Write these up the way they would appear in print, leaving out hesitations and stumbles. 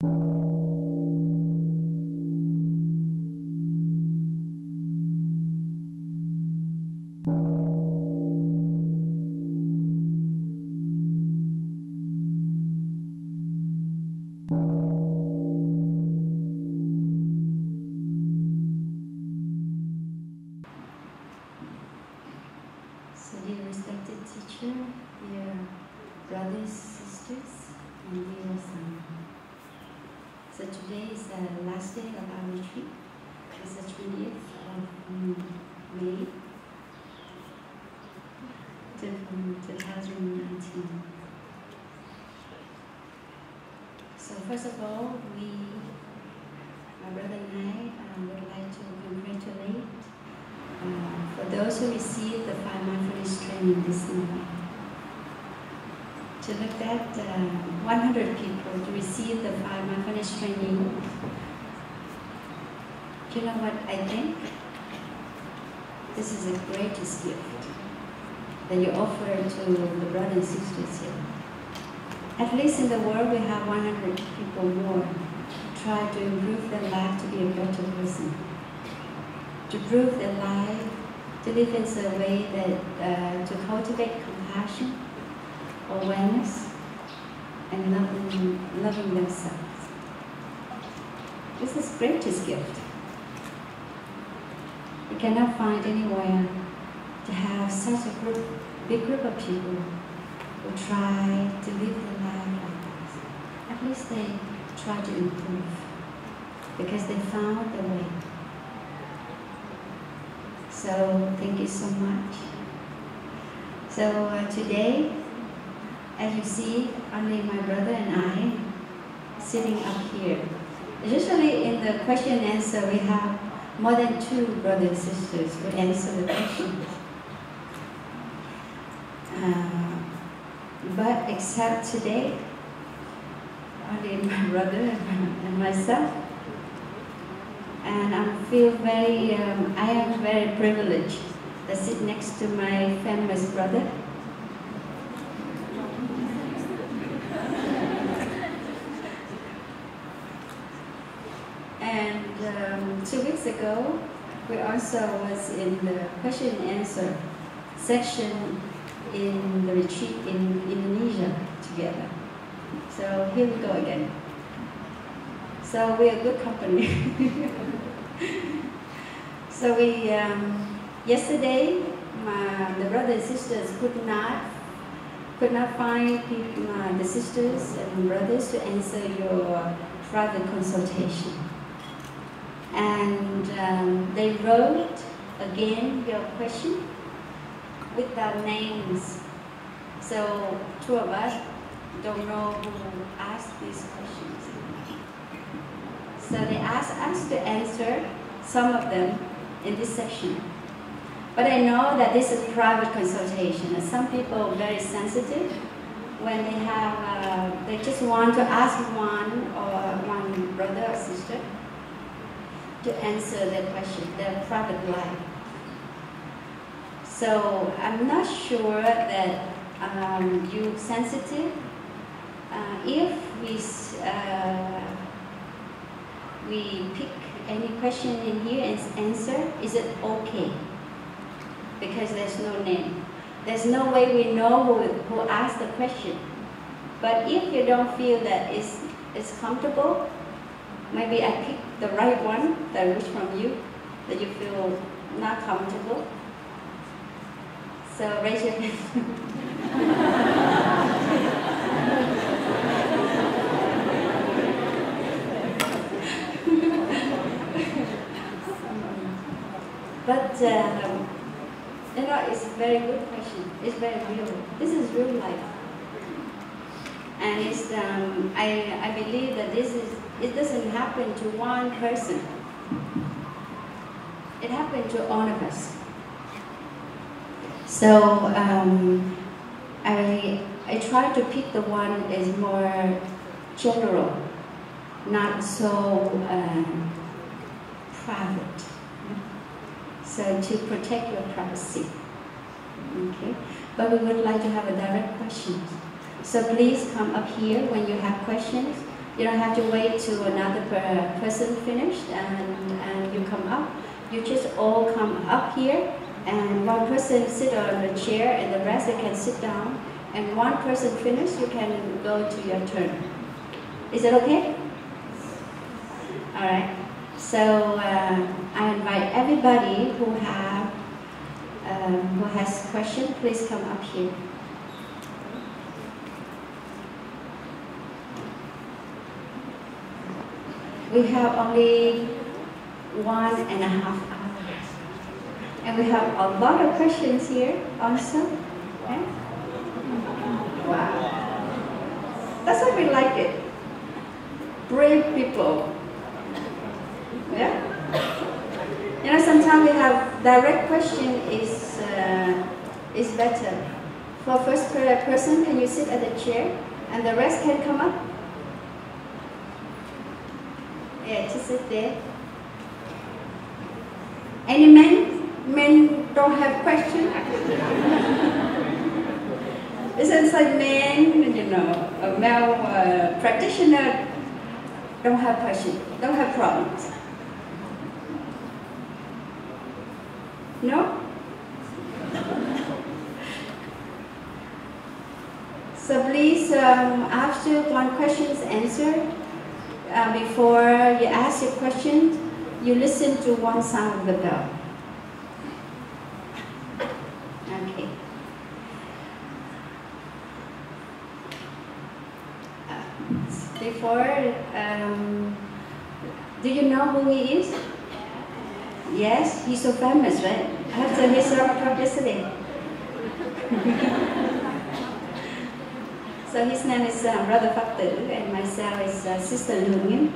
So dear respected teacher, dear brothers, sisters, and dear son. So today is the last day of our retreat. It's the 20th of May 2019. So first of all, my brother and I would like to congratulate for those who received the 5 mindfulness training this morning. To look at 100 people to receive the 5 mindfulness training, do you know what I think? This is the greatest gift that you offer to the brothers and sisters here. At least in the world we have 100 people more to try to improve their life to be a better person, to improve their life, to live in a way that to cultivate compassion, awareness, and loving themselves. This is the greatest gift. You cannot find anywhere to have such a big group of people who try to live their life like this. At least they try to improve because they found the way. So thank you so much. So today, as you see, only my brother and I sitting up here. Usually in the question and answer we have more than 2 brothers and sisters who answer the questions. But except today, only my brother and myself. And I am very privileged to sit next to my famous brother. And 2 weeks ago, we also was in the question and answer section in the retreat in Indonesia together. So here we go again. So we are good company. So we yesterday, the brothers and sisters could not find people, the sisters and brothers to answer your private consultation, and they wrote again your question with their names. So 2 of us don't know who asked these questions. So they asked us to answer some of them in this section. But I know that this is private consultation, and some people are very sensitive when they have, they just want to ask one brother or sister to answer their question, their private life. So I'm not sure that you're sensitive. If we pick any question in here and answer, is it okay? Because there's no name. There's no way we know who asked the question. But if you don't feel that it's comfortable, maybe I pick the right one, that which from you, that you feel not comfortable. So raise your hand. But you know, it's a very good question. It's very real. This is real life, and it's I believe that it doesn't happen to one person. It happened to all of us. So I try to pick the one that is more general, not so private. So to protect your privacy, okay? But we would like to have a direct question. So please come up here when you have questions. You don't have to wait till another person finished and you come up. You just all come up here, and one person sit on the chair and the rest they can sit down. And one person finish, you can go to your turn. Is that okay? All right. So I invite everybody who has question, please come up here. We have only 1.5 hours, and we have a lot of questions here also. Okay? Wow, that's why we like it. Brave people. Yeah. You know, sometimes we have direct question is better. For first person, can you sit at the chair, and the rest can come up? Yeah, just sit there. Any men? Men don't have question. It sounds like men, you know, a male practitioner don't have question, don't have problems. No? So please, after one question is answered, before you ask your question, you listen to one sound of the bell. Okay. Before, do you know who he is? Yes, he's so famous, right? After his talk yesterday. So his name is Brother Phật Tử, and myself is Sister LUONG,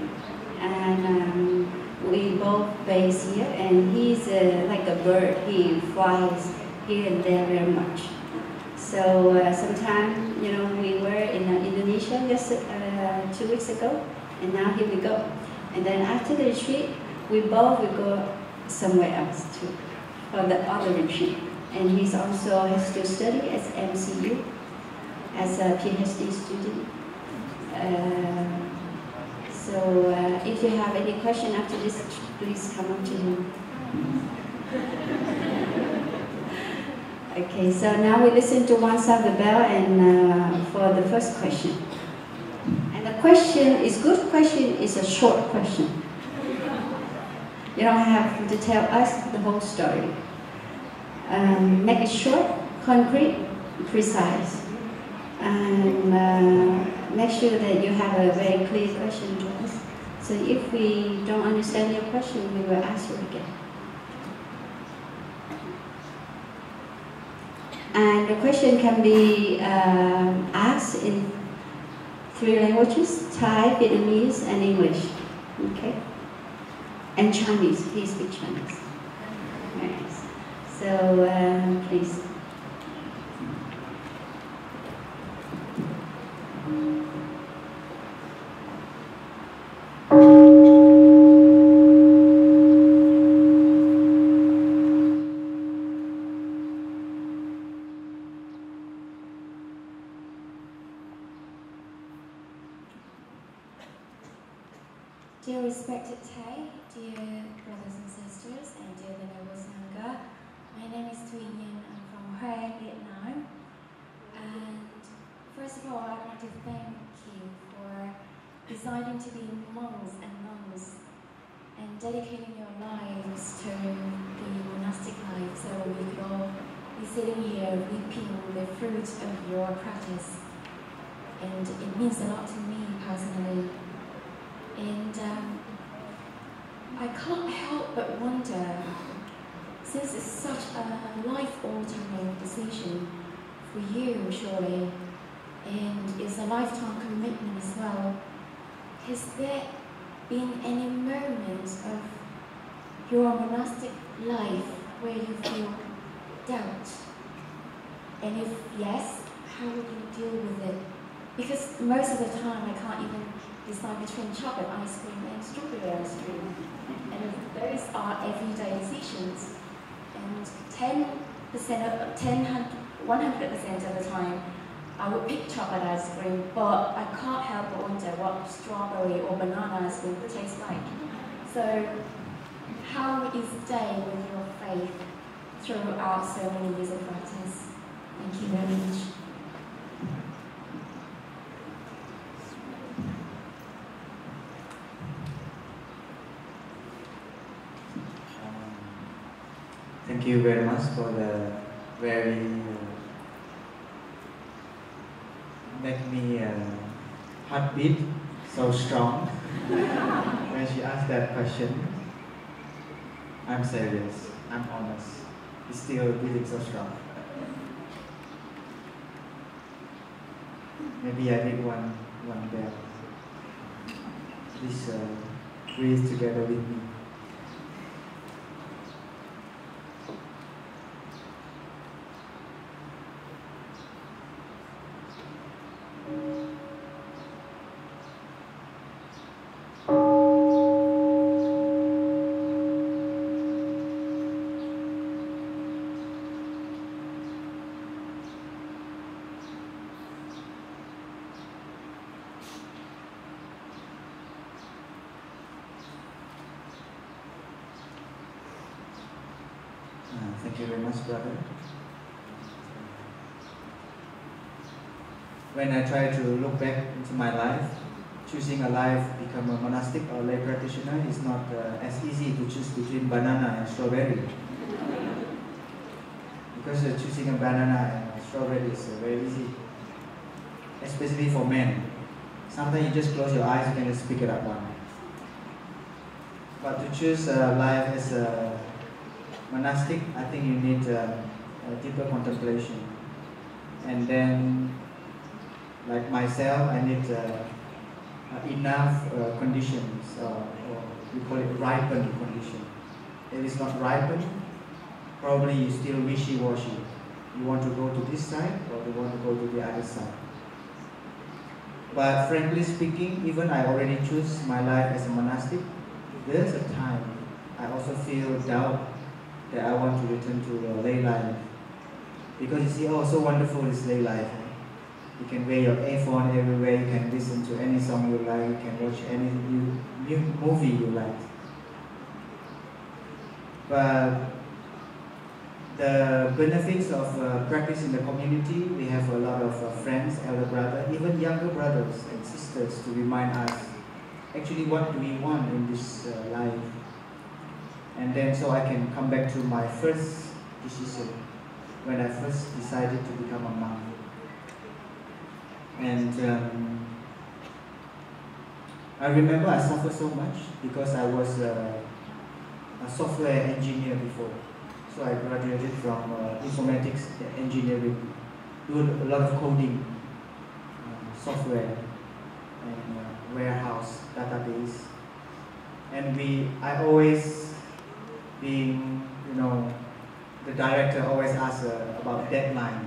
and we both based here. And he's like a bird; he flies here and there very much. So sometime, you know, we were in Indonesia just 2 weeks ago, and now here we go. And then after the retreat, we both will go somewhere else too, for the other retreat. And he's also has to study as MCU, as a PhD student. So if you have any question after this, please come up to him. Okay, so now we listen to one sound of the bell and for the first question. And the question is good question is a short question. You don't have to tell us the whole story. Make it short, concrete, precise. And make sure that you have a very clear question to us. So if we don't understand your question, we will ask you again. And the question can be asked in 3 languages: Thai, Vietnamese, and English. Okay? And Chinese. He speaks Chinese. Nice. So please. Dear respected Thai, dear brothers and sisters, and dear Venerable Sangha, my name is NGHIEM. I'm from Hue, Vietnam. And first of all, I want to thank you for deciding to be monks and nuns and dedicating your lives to the monastic life, so we could all be sitting here reaping the fruit of your practice. And it means a lot to me personally. And I can't help but wonder, since it's such a life-altering decision for you, surely, and it's a lifetime commitment as well, has there been any moment of your monastic life where you feel doubt? And if yes, how would you deal with it? Because most of the time I can't even decide between chocolate ice cream and strawberry ice cream. And those are everyday decisions. And 100% of the time, I would pick chocolate ice cream, but I can't help but wonder what strawberry or banana ice cream tastes like. So, how is staying with your faith throughout so many years of practice? Thank you very much. Thank you very much for the very make me heartbeat so strong when she asked that question. I'm serious, I'm honest. It's still beating so strong. Maybe I need one bell. Please breathe together with me. Thank you very much, brother. When I try to look back into my life, choosing a life, become a monastic or lay practitioner is not as easy to choose between banana and strawberry. Because choosing a banana and a strawberry is very easy, especially for men. Sometimes you just close your eyes, you can just pick it up one. But to choose a life as a monastic, I think you need a deeper contemplation. And then, like myself, I need enough conditions, or we call it ripened condition. If it's not ripened, probably you still wishy-washy. You want to go to this side or you want to go to the other side. But frankly speaking, even I already choose my life as a monastic, there's a time I also feel doubt that I want to return to lay life. Because you see, oh, so wonderful is lay life. You can wear your earphone everywhere, you can listen to any song you like, you can watch any new movie you like. But the benefits of practice in the community, we have a lot of friends, elder brothers, even younger brothers and sisters to remind us, actually what do we want in this life? And then so I can come back to my first decision, when I first decided to become a monk. And I remember I suffered so much because I was a software engineer before. So I graduated from informatics engineering, doing a lot of coding, software, and warehouse, database. And I always being, the director always asks about deadline.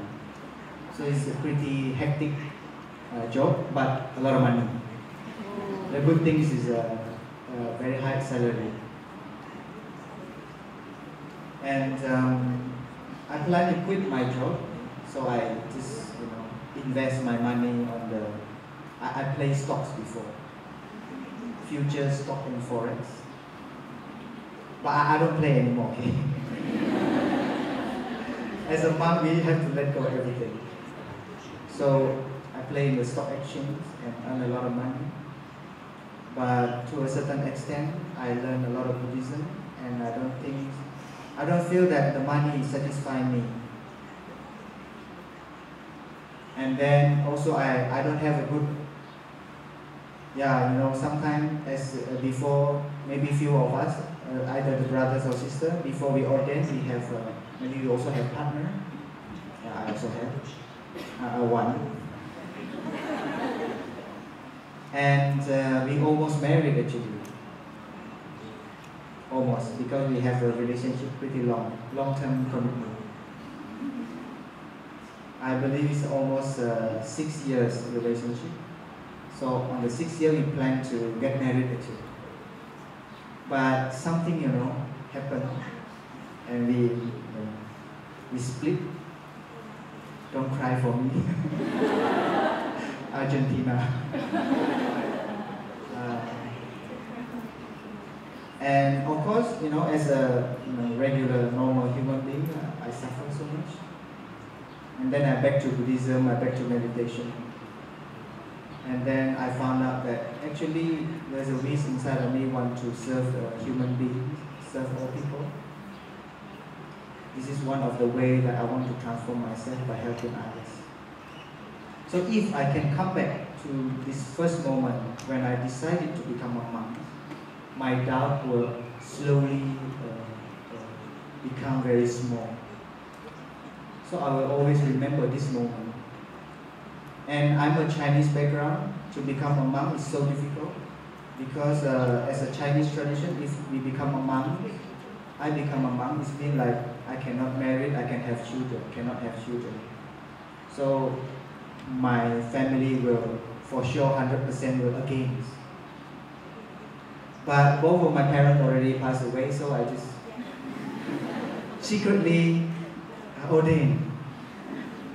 So it's a pretty hectic job, but a lot of money. The good thing is a very high salary. And I plan to quit my job, so I just invest my money on I play stocks before, futures, stock and forex. But I don't play anymore, okay? As a monk, we have to let go of everything. So I play in the stock exchange and earn a lot of money. But to a certain extent, I learned a lot of Buddhism, and I don't feel that the money satisfies me. And then also I don't have a good, sometimes as before, maybe few of us, either the brothers or sisters, before we ordain, we have, maybe we also have partner. Yeah, I also have one. And we almost married actually. Almost, because we have a relationship pretty long-term commitment. I believe it's almost 6 years relationship. So on the 6th year we plan to get married actually. But something happened, and we split. don't cry for me. Argentina. And of course, as a regular, normal human being, I suffer so much. And then I back to Buddhism, I back to meditation. And then I found out that actually there's a wish inside of me want to serve human beings, serve all people. This is one of the ways that I want to transform myself by helping others. So if I can come back to this first moment when I decided to become a monk, my doubt will slowly become very small. So I will always remember this moment. And I'm a Chinese background. To become a monk is so difficult because as a Chinese tradition, if we become a monk, I become a monk, it's been like I cannot marry, I can have children, cannot have children. So my family will, for sure, 100% will against. But both of my parents already passed away, so I just secretly ordained.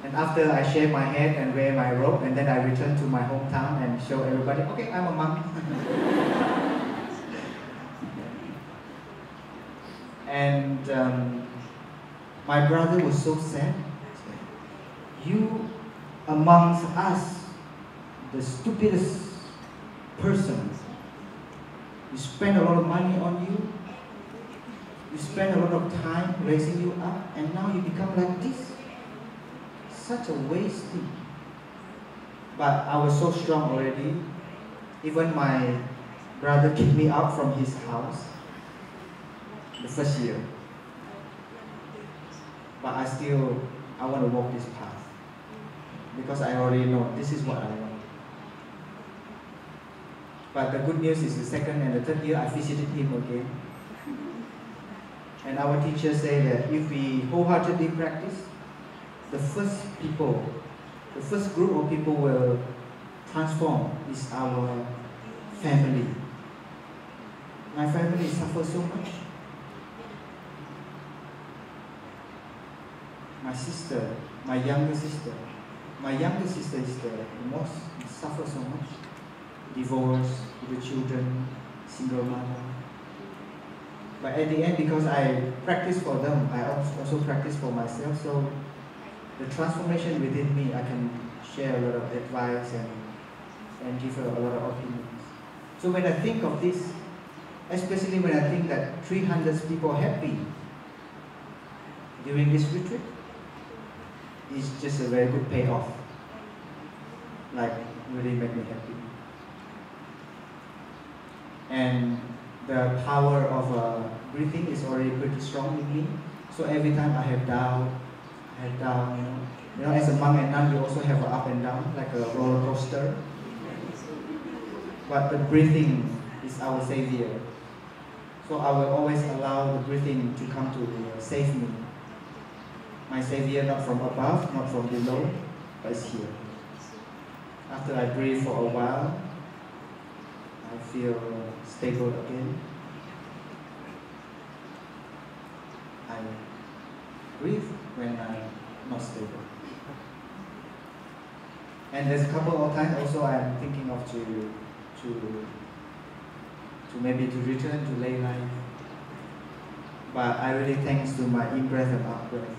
And after I shave my head and wear my robe, and then I return to my hometown and show everybody, okay, I'm a monk. And my brother was so sad. You amongst us, the stupidest person. You spend a lot of money on you. You spend a lot of time raising you up, and now you become like this. Such a waste. But I was so strong already. Even my brother kicked me out from his house the first year. But I want to walk this path. Because I already know this is what I want. But the good news is the second and the third year I visited him again. And our teachers say that if we wholeheartedly practice, the first group of people will transform is our family. My family suffers so much. My sister, my younger sister is the most, suffers so much. Divorce, with the children, single mother. But at the end, because I practice for them, I also practice for myself. So the transformation within me, I can share a lot of advice and give a lot of opinions. So when I think of this, especially when I think that 300 people are happy during this retreat, it's just a very good payoff. Like, really make me happy. And the power of breathing is already pretty strong in me. So every time I have doubt, as a monk and nun, you also have an up and down, like a roller coaster. But the breathing is our savior. So I will always allow the breathing to come to save me. My savior, not from above, not from below, but it's here. After I breathe for a while, I feel stable again. I breathe when I'm not stable. And there's a couple of times also I'm thinking of to maybe to return to lay life. But I really thanks to my in-breath and out-breath.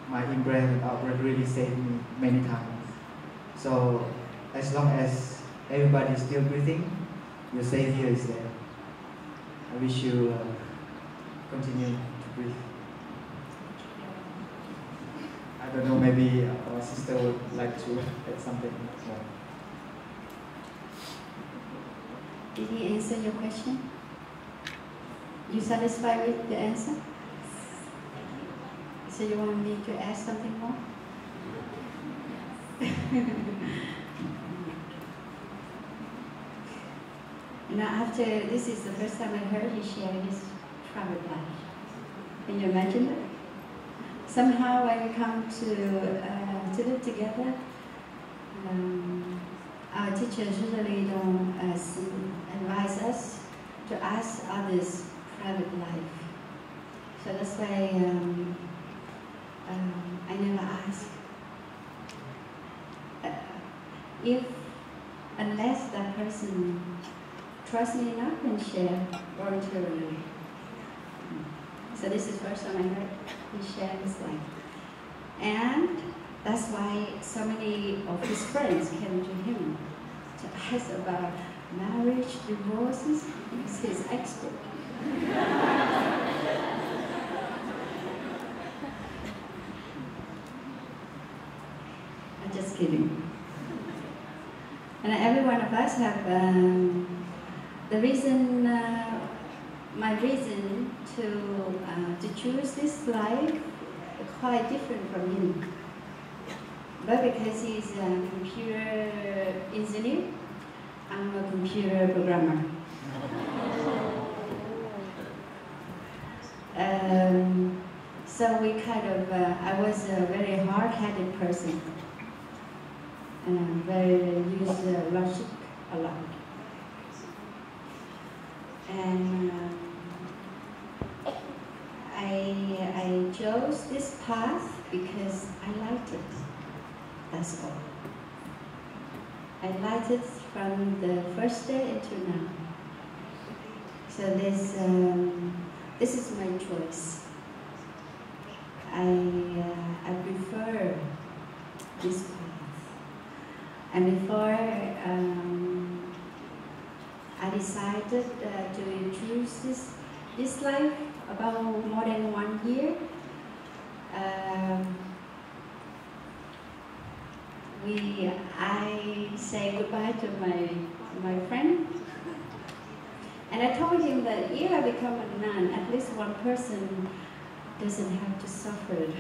My in-breath and out-breath really saved me many times. So as long as everybody is still breathing, your savior is there. I wish you continue to breathe. I don't know, maybe our sister would like to add something more. Did he answer your question? You satisfied with the answer? So you want me to ask something more? Now after, this is the first time I heard you share his private life. Can you imagine that? Somehow when we come to live together, our teachers usually don't advise us to ask others' private life. So that's why I never ask. if unless that person trusts me enough and share voluntarily. So this is the first time I heard he shared his life. And that's why so many of his friends came to him to ask about marriage, divorces. He's his expert. I'm just kidding. And every one of us have the reason, my reason to choose this life quite different from him. But because he's a computer engineer, I'm a computer programmer. So we kind of, I was a very hard-headed person. And very use logic a lot. And I chose this path because I liked it. That's all. I liked it from the first day until now. So this is my choice. I prefer this path. And before I decided to choose this life about more than 1 year, I say goodbye to my friend, and I told him that if I become a nun, at least one person doesn't have to suffer.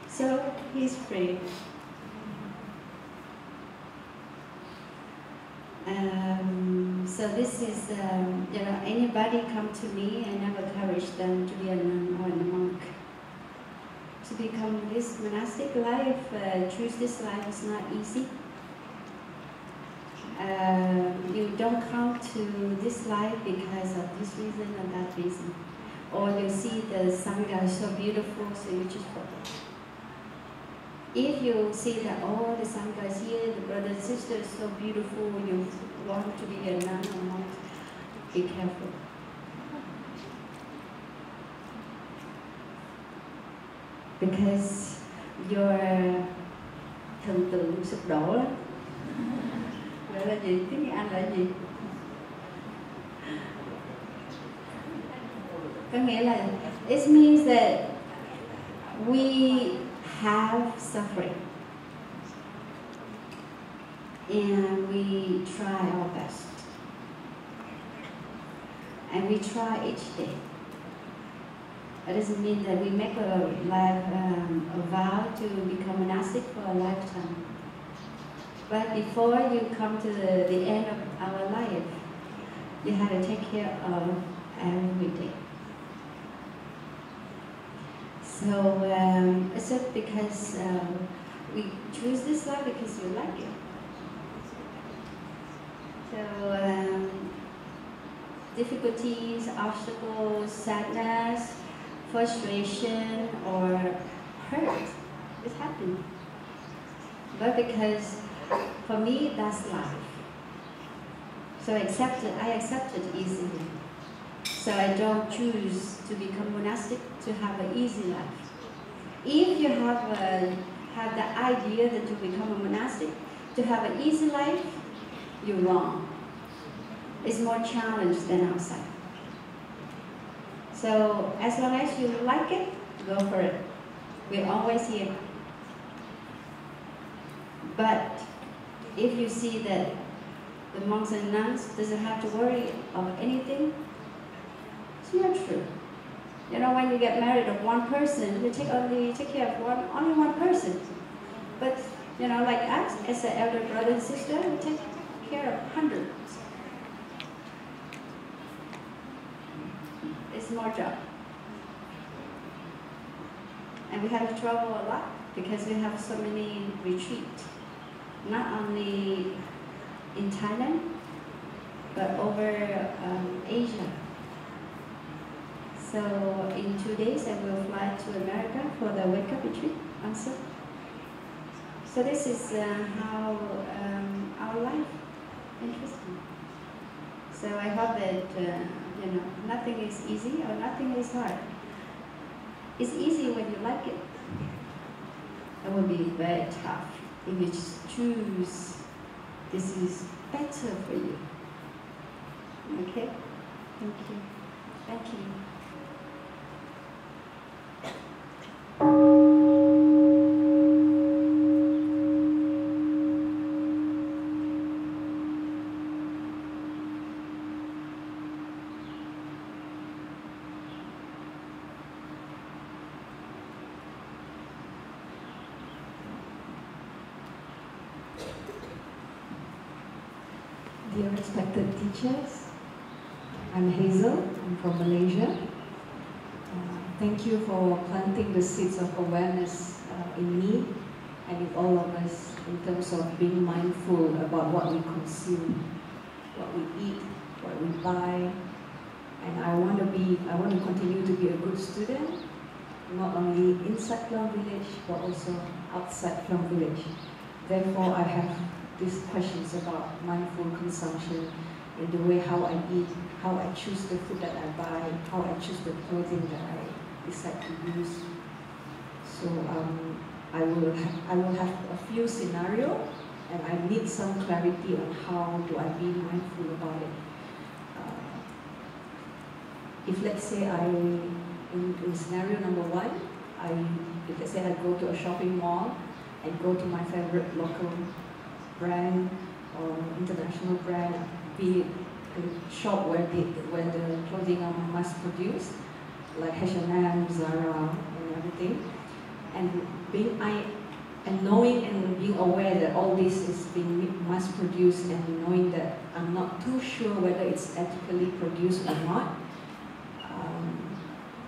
So he's free. So this is, anybody come to me, I never encourage them to be a nun or a monk. To become this monastic life, choose this life is not easy. You don't come to this life because of this reason or that reason. Or you see the Sangha is so beautiful, so you just follow. If you see that, oh, the Sangha is here, the brothers and sisters so beautiful, you want to be a nun or monk, be careful. Because your thần tượng sụp đổ lắm. Gọi là gì? Tiếng Anh là gì? Có nghĩa là, it means that we have suffering and we try our best and we try each day. It doesn't mean that we make a vow to become monastic for a lifetime. But before you come to the end of our life, you have to take care of every day. So it's just because we choose this life because we like it. So difficulties, obstacles, sadness, frustration, or hurt is happening. But because for me that's life. So I accept it easily. So I don't choose to become monastic to have an easy life. If you have the idea that to become a monastic to have an easy life, you're wrong. It's more challenged than outside. So as long as you like it, go for it. We're always here. But if you see that the monks and nuns doesn't have to worry of anything, it's not true. You know, when you get married of one person, you take care of only one person. But you know, like us, as an elder brother and sister, we take care of hundreds. It's more job. And we have to travel a lot because we have so many retreats. Not only in Thailand, but over Asia. So in 2 days I will fly to America for the wake-up retreat also. So this is how our life interesting. So I hope that nothing is easy or nothing is hard. It's easy when you like it. It will be very tough if you just choose this is better for you. Okay? Thank you. Thank you. Dear respected teachers, I'm Hazel, I'm from Malaysia. Thank you for planting the seeds of awareness in me and in all of us in terms of being mindful about what we consume, what we eat, what we buy. And I want to continue to be a good student, not only inside Plum Village, but also outside Plum Village. Therefore, I have these questions about mindful consumption in the way how I eat, how I choose the food that I buy, how I choose the clothing that I decide to use. So I will have a few scenarios, and I need some clarity on how do I be mindful about it. If let's say in scenario number one, if let's say I go to a shopping mall and go to my favorite local brand or international brand, be it a shop where the clothing are mass produced, like H&M, Zara, and everything, and knowing and being aware that all this is being mass produced, and knowing that I'm not too sure whether it's ethically produced or not.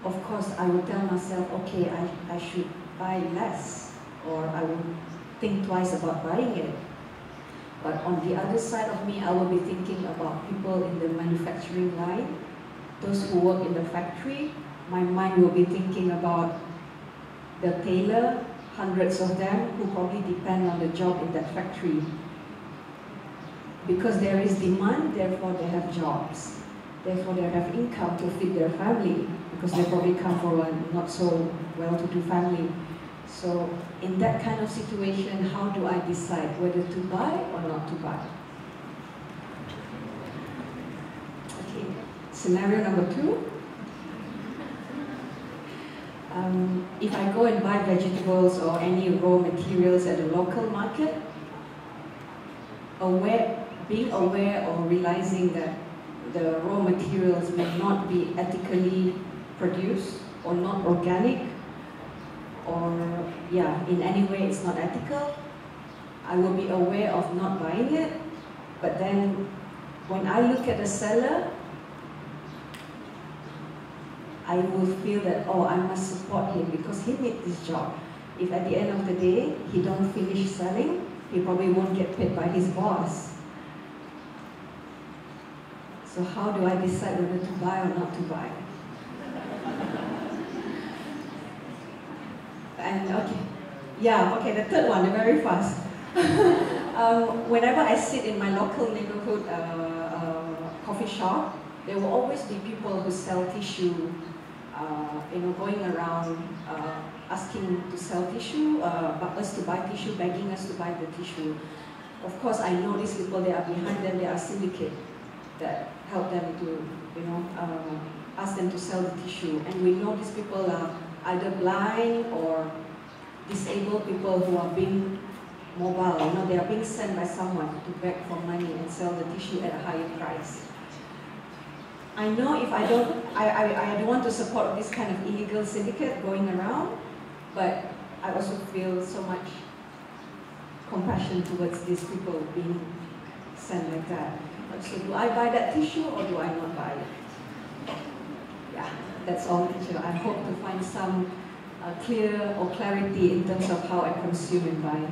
Of course, I will tell myself, okay, I should buy less, or I will think twice about buying it. But on the other side of me, I will be thinking about people in the manufacturing line, those who work in the factory. My mind will be thinking about the tailor, hundreds of them who probably depend on the job in that factory. Because there is demand, therefore they have jobs. Therefore they have income to feed their family, because they probably come from a not so well-to-do family. So in that kind of situation, how do I decide whether to buy or not to buy? Okay, scenario number two. If I go and buy vegetables or any raw materials at the local market, being aware or realizing that the raw materials may not be ethically produced or not organic, or in any way it's not ethical, I will be aware of not buying it. But then when I look at the seller, I will feel that, oh, I must support him because he made this job. If at the end of the day he don't finish selling, he probably won't get paid by his boss. So how do I decide whether to buy or not to buy? And the third one, very fast. Whenever I sit in my local neighborhood coffee shop, there will always be people who sell tissue, going around asking to sell tissue, us to buy tissue, begging us to buy the tissue. Of course, I know these people, they are behind them, they are syndicate that help them to, ask them to sell the tissue. And we know these people are either blind or disabled people who are being mobile. They are being sent by someone to beg for money and sell the tissue at a higher price. I know if I don't want to support this kind of illegal syndicate going around, but I also feel so much compassion towards these people being sent like that. So do I buy that tissue or do I not buy it? Yeah, that's all, teacher. I hope to find some clear or clarity in terms of how I consume and buy.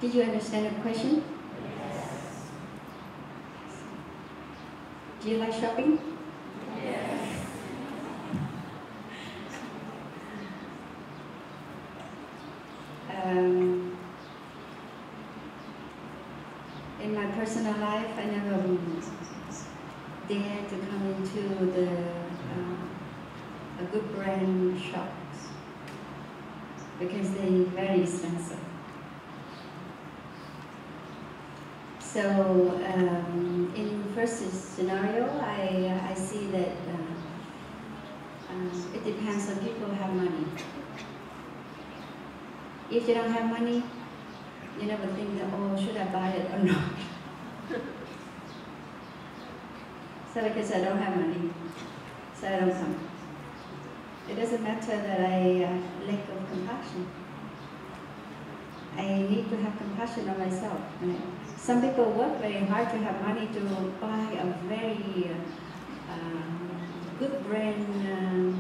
Did you understand the question? Do you like shopping? Yes. In my personal life, I never dare to come into the a good brand shops because they're very expensive. So in first scenario, I see that it depends on people who have money. If you don't have money, you never think that, oh, should I buy it or not? So because I don't have money, so I don't come. It doesn't matter that I lack of compassion. I need to have compassion on myself. Right? Some people work very hard to have money to buy a very good brand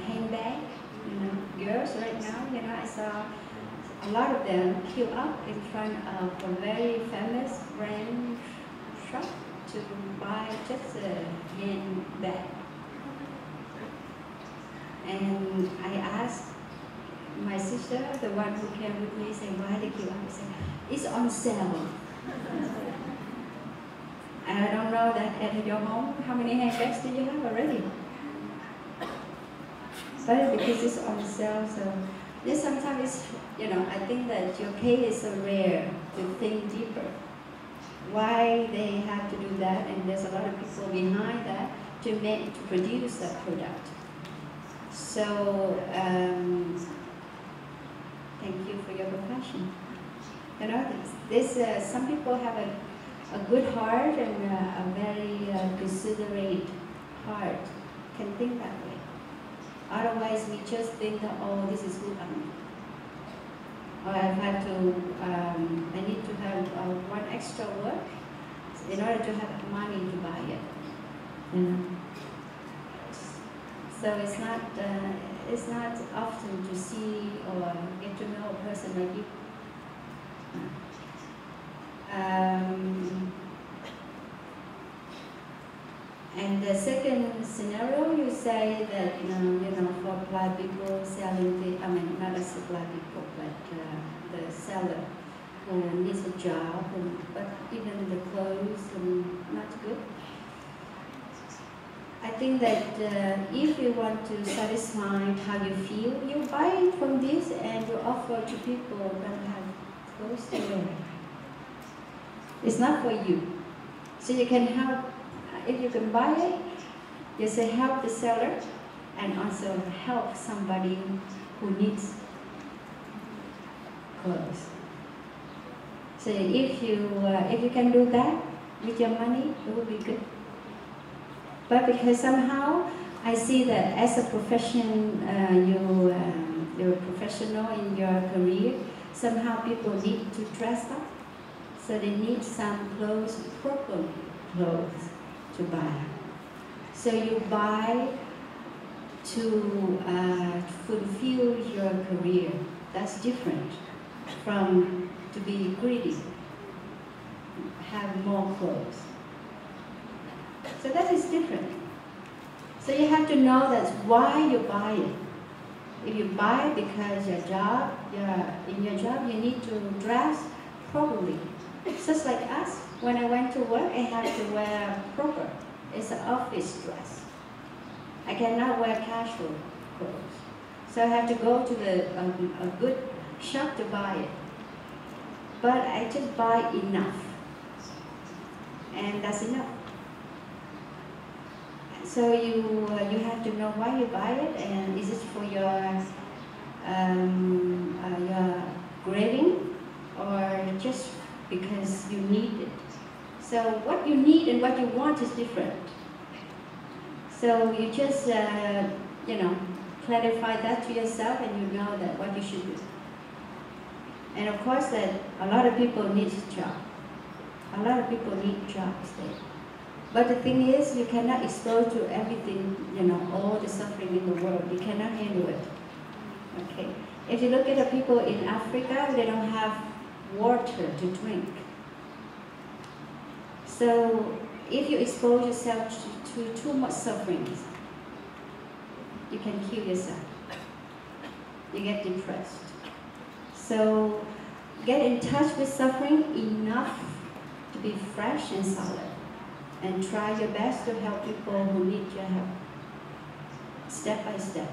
handbag. You know, girls right now, you know, I saw a lot of them queue up in front of a very famous brand shop to buy just a handbag. And I asked my sister, the one who came with me, saying, why they queue up? I said, it's on sale. And I don't know that at your home, how many handbags do you have already? But because it's on sale, so this sometimes, you know, I think that your case is so rare to think deeper. Why they have to do that, and there's a lot of people behind that to produce that product. So, thank you for your compassion. You know, some people have a good heart and a very considerate heart, can think that way. Otherwise, we just think that, oh, this is good on me. Or I need to have one extra work in order to have money to buy it. You know? So it's not often to see or get to know a person like you. And the second scenario, you say that you know, for blind people selling the, not as a blind people, but the seller who needs a job, but even the clothes not good. I think that if you want to satisfy how you feel, you buy from this and you offer to people who don't have clothes to wear. It's not for you. So you can help, if you can buy it, you say help the seller and also help somebody who needs clothes. So if you can do that with your money, it will be good. But because somehow I see that as a profession, you're a professional in your career, somehow people need to dress up. So they need some clothes, proper clothes to buy. So you buy to fulfill your career. That's different from to be greedy, have more clothes. So that is different. So you have to know that's why you buy it. If you buy it because in your job you need to dress properly. Just like us, when I went to work, I have to wear proper. It's an office dress. I cannot wear casual clothes. So I have to go to a good shop to buy it. But I just buy enough. And that's enough. So you have to know why you buy it, and is it for your craving or just because you need it? So what you need and what you want is different. So you just clarify that to yourself, and you know that what you should do. And of course, that a lot of people need a job. A lot of people need jobs there. But the thing is, you cannot expose to everything, all the suffering in the world. You cannot handle it. Okay. If you look at the people in Africa, they don't have water to drink. So if you expose yourself to too much suffering, you can kill yourself. You get depressed. So get in touch with suffering enough to be fresh and solid, and try your best to help people who need your help, step by step.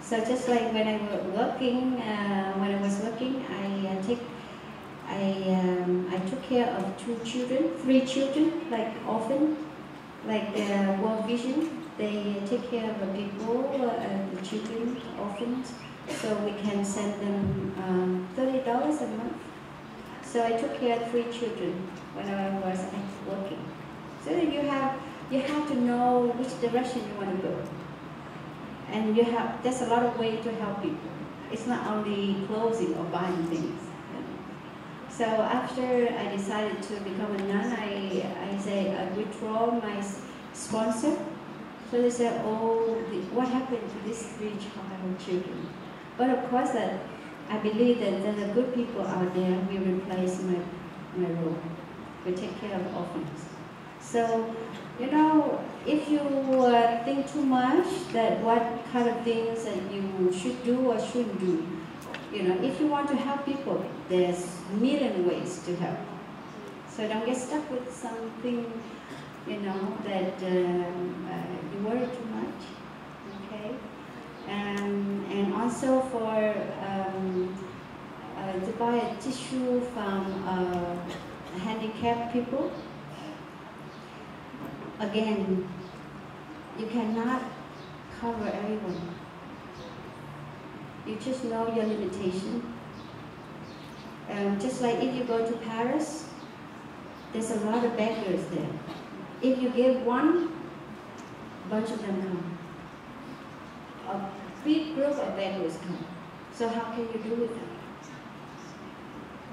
So just like when I was working, I took care of 3 children, like orphan, like World Vision. They take care of the people, the children, orphans, so we can send them $30 a month. So I took care of 3 children when I was working. So you have to know which direction you want to go, and there's a lot of ways to help people. It's not only clothing or buying things. So after I decided to become a nun, I withdraw my sponsor. So they said, oh, what happened to these 3 children? But of course, I believe that there are good people out there who will replace my role. We take care of orphans. So, you know, if you think too much that what kind of things that you should do or shouldn't do, you know, if you want to help people, there's a million ways to help. So don't get stuck with something, you know, that you worry too much, okay? And also for to buy a tissue from handicapped people, again, you cannot cover everyone. You just know your limitation. Just like if you go to Paris, there's a lot of beggars there. If you give one, a bunch of them come. A big group of beggars come. So how can you do with them?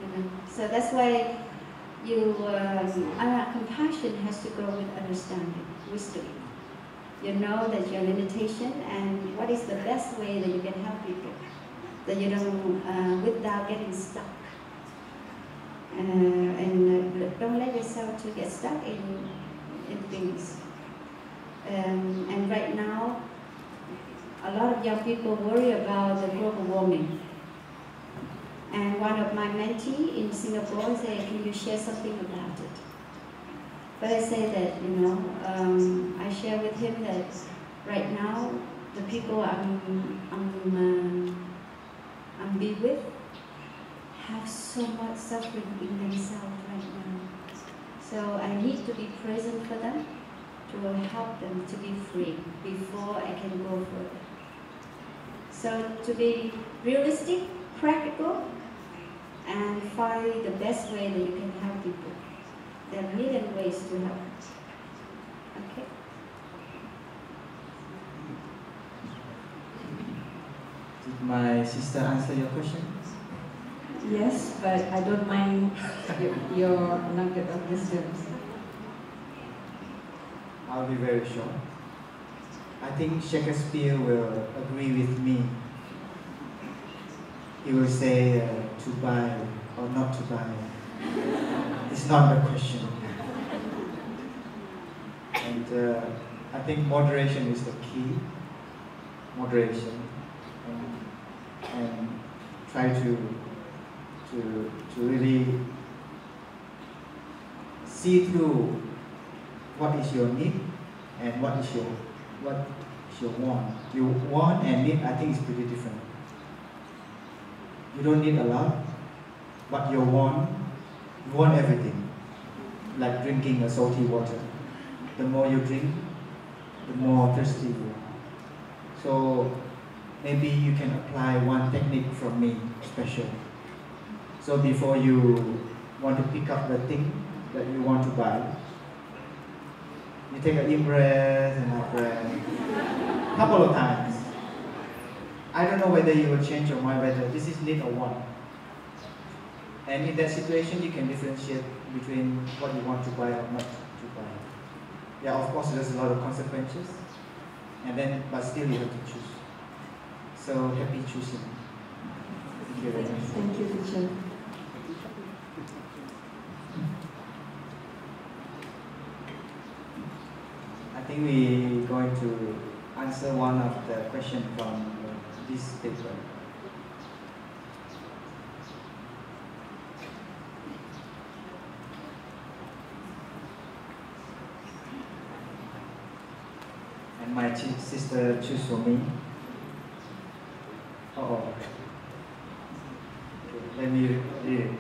You know? So that's why compassion has to go with understanding, wisdom. You know that your limitation and what is the best way that you can help people, that you don't, without getting stuck. And don't let yourself to get stuck in things. And right now, a lot of young people worry about the global warming. And one of my mentees in Singapore said, can you share something about it? But I say that, you know, I share with him that right now, the people I'm be with have so much suffering in themselves right now. So I need to be present for them, to help them to be free before I can go further. So to be realistic, practical, and find the best way that you can help people. There are a million ways to help. Okay? Did my sister answer your question? Yes, but I don't mind your nugget of wisdom. I'll be very short. I think Shakespeare will agree with me. He will say to buy or not to buy. It's not the question. And I think moderation is the key. Moderation. And try to really see through what is your need and what is your want. Your want and need, I think, is pretty different. You don't need a lot, but you want everything. Like drinking a salty water. The more you drink, the more thirsty you are. So maybe you can apply one technique from me, special. So before you want to pick up the thing that you want to buy, you take a deep breath and out breath, couple of times. I don't know whether you will change your mind whether this is need or want. And in that situation, you can differentiate between what you want to buy or not to buy. Yeah, of course, there's a lot of consequences, but still you have to choose. So happy choosing. Thank you very much. Thank you, teacher. think we're going to answer one of the questions from this paper. And my sister choose for me. Oh, let me read it.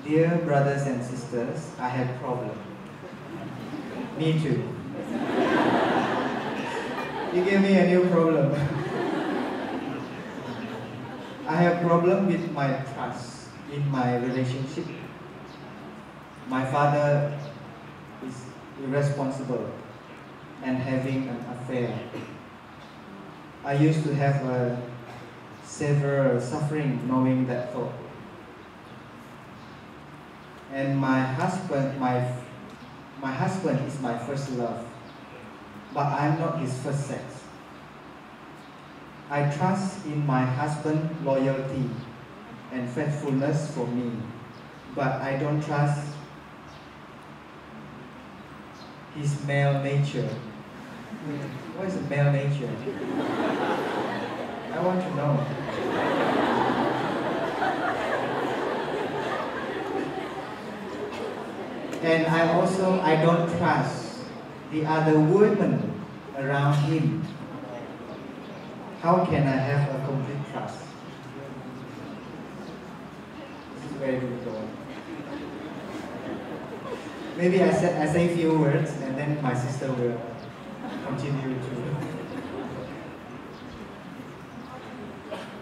Dear brothers and sisters, I have problem. Me too. You gave me a new problem. I have problem with my trust in my relationship. My father is irresponsible and having an affair. I used to have a severe suffering knowing that thought. And my husband is my first love, but I'm not his first sex. I trust in my husband's loyalty and faithfulness for me, but I don't trust his male nature. What is a male nature? I want to know. And I don't trust the other women around him. How can I have a complete trust? This is very difficult. Maybe I say a few words and then my sister will continue to.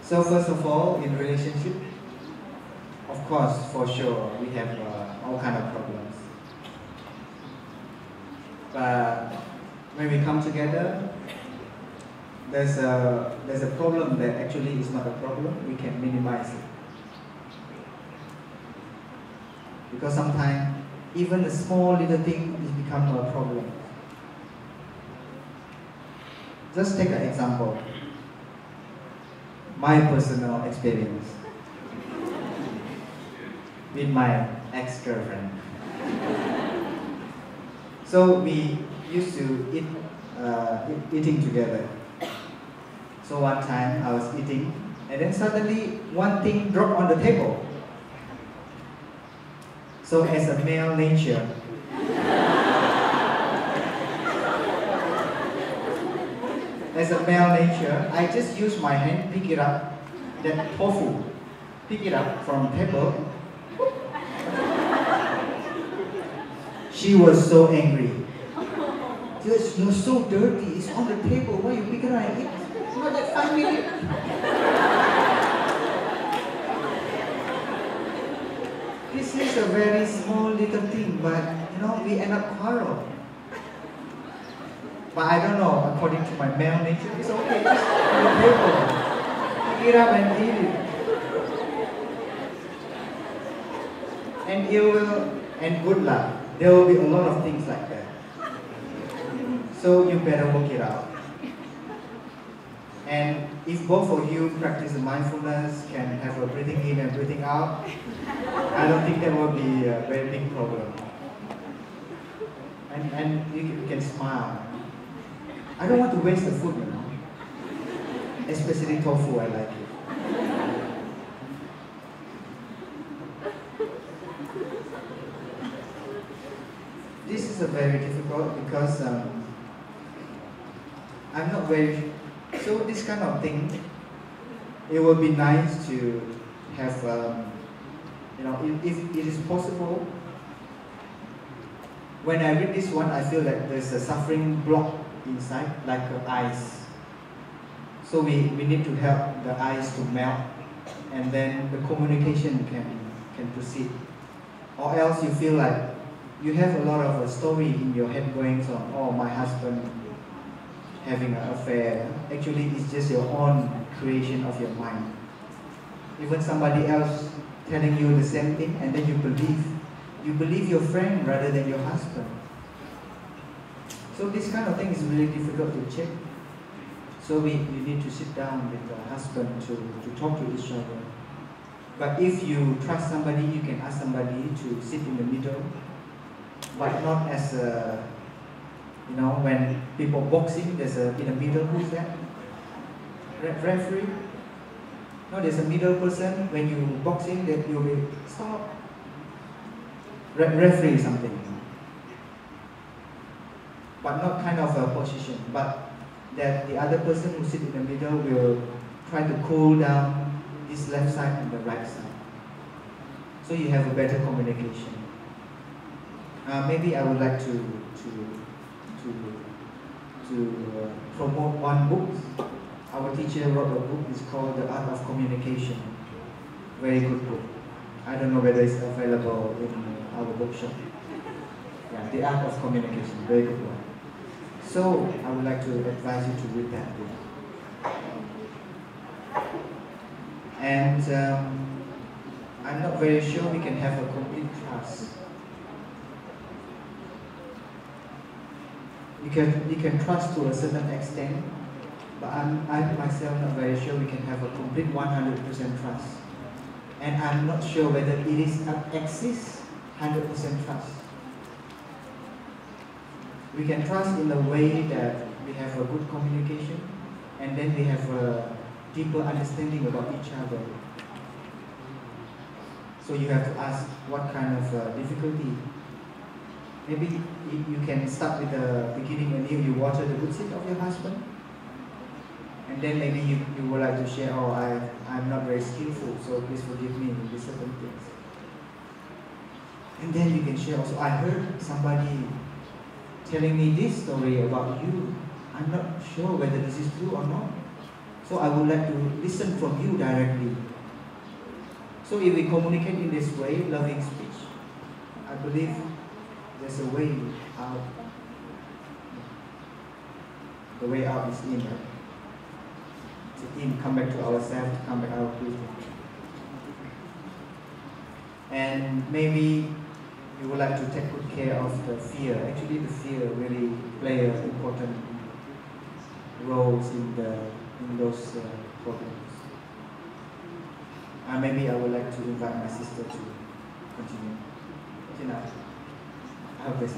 So first of all, in relationship, of course, for sure, we have all kind of problems. But when we come together, there's a problem that actually is not a problem. We can minimize it. Because sometimes even a small little thing is become a problem. Just take an example. My personal experience with my ex-girlfriend. So we used to eating together. So one time I was eating, and then suddenly one thing dropped on the table. So as a male nature, I just use my hand, pick it up, that tofu, pick it up from the table. She was so angry. She was, "You're so dirty, it's on the table, why you pick it up and eat? It's not that 5 minutes. This is a very small little thing, but we end up quarrel. But I don't know, according to my male nature, it's okay, just on the table. Pick it up and eat it. And good luck. There will be a lot of things like that. So you better work it out. And if both of you practice mindfulness, can have a breathing in and breathing out, I don't think that will be a very big problem. And you can smile. I don't want to waste the food, Especially tofu, I like it. This is a very difficult because I'm not very. So this kind of thing, it would be nice to have, if it is possible. When I read this one, I feel like there's a suffering block inside, like ice. So we need to help the ice to melt, and then the communication can proceed. Or else you feel like you have a lot of a story in your head going on. Oh, my husband having an affair. Actually, it's just your own creation of your mind. Even somebody else telling you the same thing, and then you believe your friend rather than your husband. So this kind of thing is really difficult to check. So we need to sit down with the husband to talk to each other. But if you trust somebody, you can ask somebody to sit in the middle, but not as a You know, when people boxing, there's a in the middle, who's that? Referee? No, there's a middle person. When you boxing, that you will stop. Referee something. But not kind of a position, but that the other person who sits in the middle will try to cool down this left side and the right side. So you have a better communication. Maybe I would like to promote one book. Our teacher wrote a book. It's called The Art of Communication. Very good book. I don't know whether it's available in our bookshop. Yeah, The Art of Communication. Very good one. So I would like to advise you to read that book. And I'm not very sure we can have a complete trust. You can trust to a certain extent, but I myself not very sure we can have a complete 100% trust. And I'm not sure whether it exists 100% trust. We can trust in a way that we have a good communication, and then we have a deeper understanding about each other. So you have to ask what kind of difficulty. Maybe you can start with the beginning when you water the good seed of your husband. And then maybe you would like to share, oh, I'm not very skillful, so please forgive me in these certain things. And then you can share also, I heard somebody telling me this story about you. I'm not sure whether this is true or not. So I would like to listen from you directly. So if we communicate in this way, loving speech, I believe there's a way out. The way out is in, right? To in, come back to ourselves, to come back to our truth. And maybe you would like to take good care of the fear. Actually, the fear really play an important roles in those problems. Maybe I would like to invite my sister to continue. Tina, I hope this is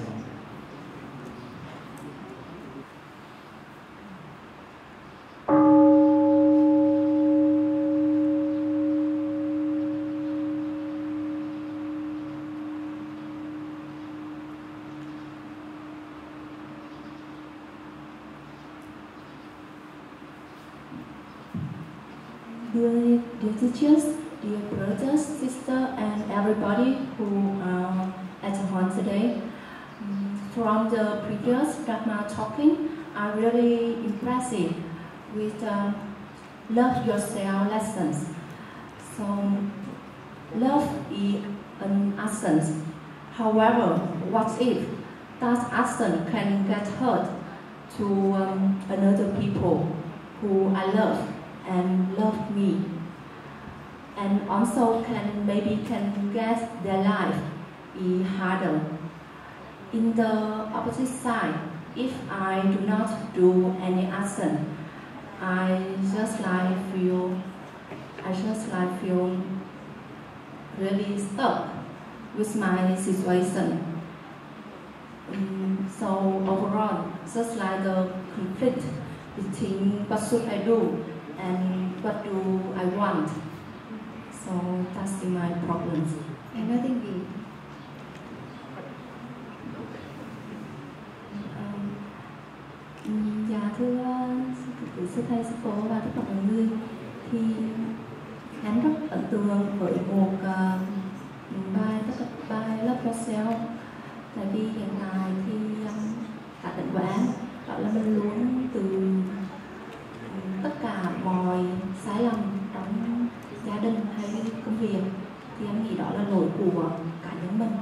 Dear teachers, dear brothers, sisters, and everybody who are at home today. From the previous Dharma talking, I'm really impressed with love yourself lessons. So, love is an action. However, what if that action can get hurt to another people who I love and love me, and also maybe can get their life be harder. In the opposite side, if I do not do any action, I just feel really stuck with my situation. So overall, just like the conflict between what should I do and what do I want. So that's my problems. And nothing big. Dạ thưa sư thầy, sư cô và tất cả mọi người, thì em rất ấn tượng với một bài Love Yourself. Tại vì hiện tại thì cả định của em đó là mình luôn từ tất cả mọi sai lầm trong gia đình hay công việc, thì em nghĩ đó là lỗi của cá nhân mình.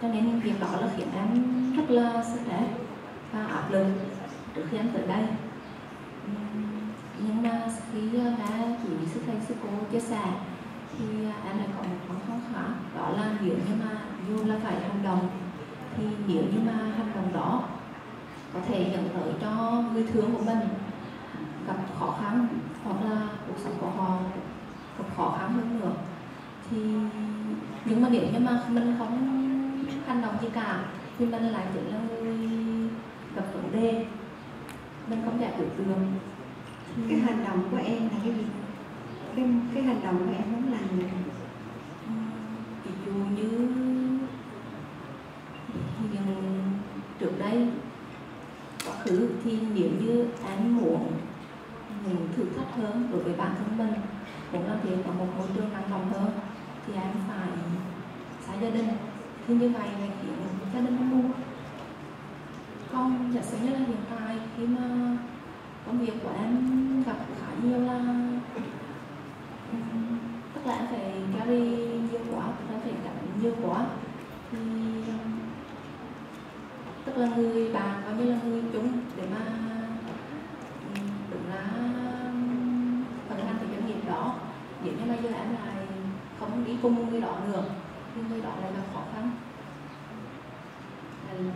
Cho nên việc đó là khiến em rất là stress và áp lực trước khi em tới đây. Nhưng mà khi đã chỉ sư thầy sư cô chia sẻ thì em lại có một khoảng khó khăn, đó là nếu như mà dù là phải hành động, thì nếu như mà hành động đó có thể dẫn tới cho người thương của mình gặp khó khăn, hoặc là cuộc sống của họ gặp khó khăn hơn nữa, thì nhưng mà nếu như mà mình không hành động gì cả thì mình lại chỉ là người gặp vấn đề mình không giải quyết được. Cái hành động của em là cái gì? Cái hành động của em muốn làm gì? Ví dụ như trước đây quá khứ thì nếu như em muốn thử thách hơn đối với bản thân mình, muốn làm việc ở một môi trường năng động hơn, thì em phải xa gia đình. Thì như vậy là khiến gia đình nó buồn. Còn giả sử như là hiện tại khi mà công việc của em gặp khá nhiều là tức là em phải carry nhiều quá, em phải gánh nhiều quá, thì tức là người bạn coi như là người chung để mà đúng là vận hành cái doanh nghiệp đó. Nếu như mà giờ em lại không đi cùng người đó nữa thì người đó lại gặp khó khăn.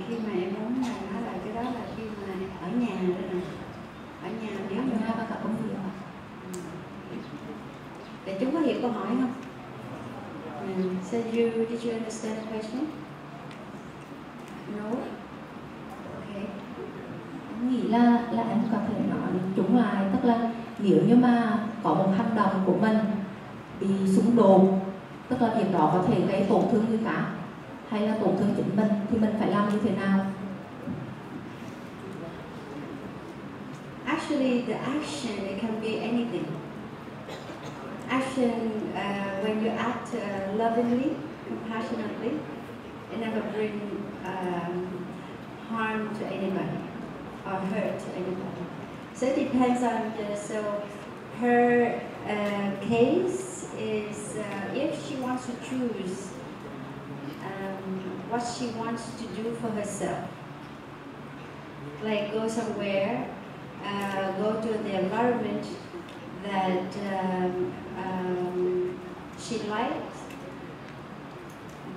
Khi mà em muốn nói là cái đó là khi mà ở nhà nữa nè, ở nhà nếu như và cả công việc. để chúng có hiểu câu hỏi không? So did you understand the question? No. Okay. Em nghĩ là em có thể nói chúng lại, tức là nếu như mà có một hành động của mình bị xung đột, tức là việc đó có thể gây tổn thương người khác hay là tổn thương chính mình, thì mình phải làm như thế nào? Actually, the action, it can be anything. Action, when you act lovingly, compassionately, it never bring harm to anybody or hurt to anybody. So it depends on so her case is if she wants to choose what she wants to do for herself, like go somewhere, go to the environment that she likes,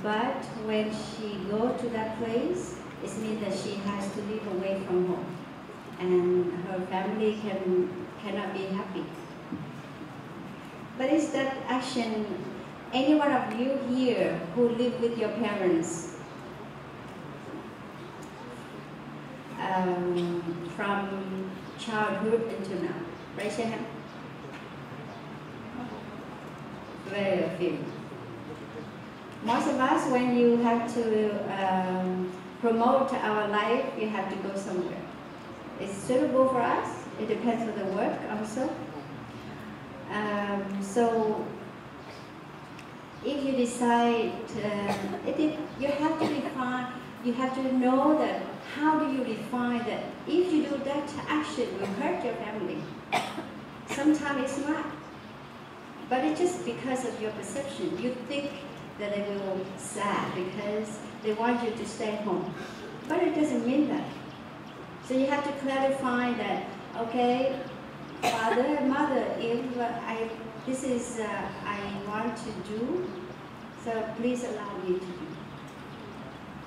but when she go to that place, it means that she has to live away from home, and her family cannot be happy. But is that action, any one of you here who live with your parents, from childhood until now? Raise your hand. Very few. Most of us, when you have to promote our life, you have to go somewhere. It's suitable for us. It depends on the work also. So if you decide, you have to define, you have to know that how do you define that if you do that action will hurt your family. Sometimes it's not. But it's just because of your perception. You think that they will be sad because they want you to stay home. But it doesn't mean that. So you have to clarify that, okay, father and mother, if this is I want to do, so please allow me to do.